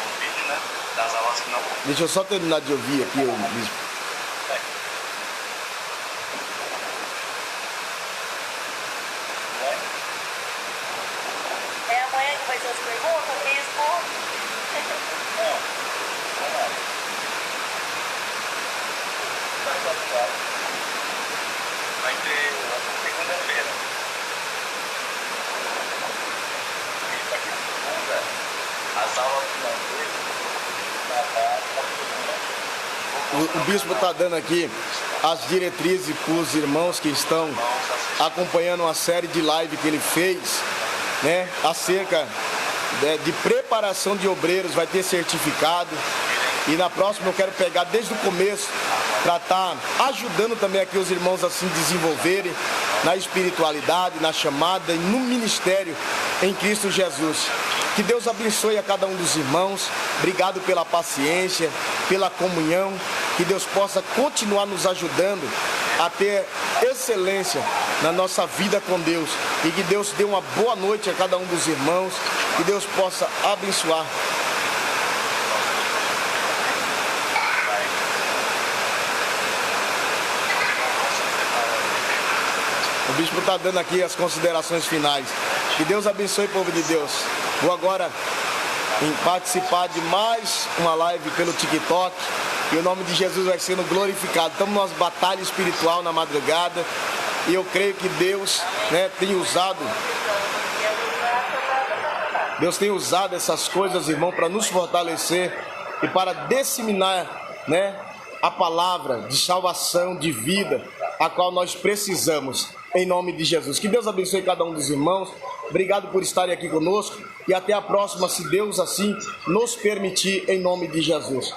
o vídeo, né, das aulas que não. Deixa eu só terminar de ouvir aqui, o bispo. É amanhã que vai ser as perguntas, Bispo? Vai ter segunda-feira. E para que segunda, as aulas que não teve, O bispo está dando aqui as diretrizes para os irmãos que estão acompanhando uma série de live que ele fez, né, acerca de preparação de obreiros. Vai ter certificado, e na próxima eu quero pegar desde o começo para estar ajudando também aqui os irmãos a se desenvolverem na espiritualidade, na chamada e no ministério em Cristo Jesus. Que Deus abençoe a cada um dos irmãos. Obrigado pela paciência, pela comunhão. Que Deus possa continuar nos ajudando a ter excelência na nossa vida com Deus. E que Deus dê uma boa noite a cada um dos irmãos. Que Deus possa abençoar. O bispo está dando aqui as considerações finais. Que Deus abençoe o povo de Deus. Vou agora participar de mais uma live pelo TikTok. E o nome de Jesus vai sendo glorificado. Estamos numa batalha espiritual na madrugada. E eu creio que Deus, né, tem usado. Deus tem usado essas coisas, irmão, para nos fortalecer e para disseminar, né, a palavra de salvação, de vida, a qual nós precisamos. Em nome de Jesus. Que Deus abençoe cada um dos irmãos. Obrigado por estarem aqui conosco e até a próxima, se Deus assim nos permitir, em nome de Jesus.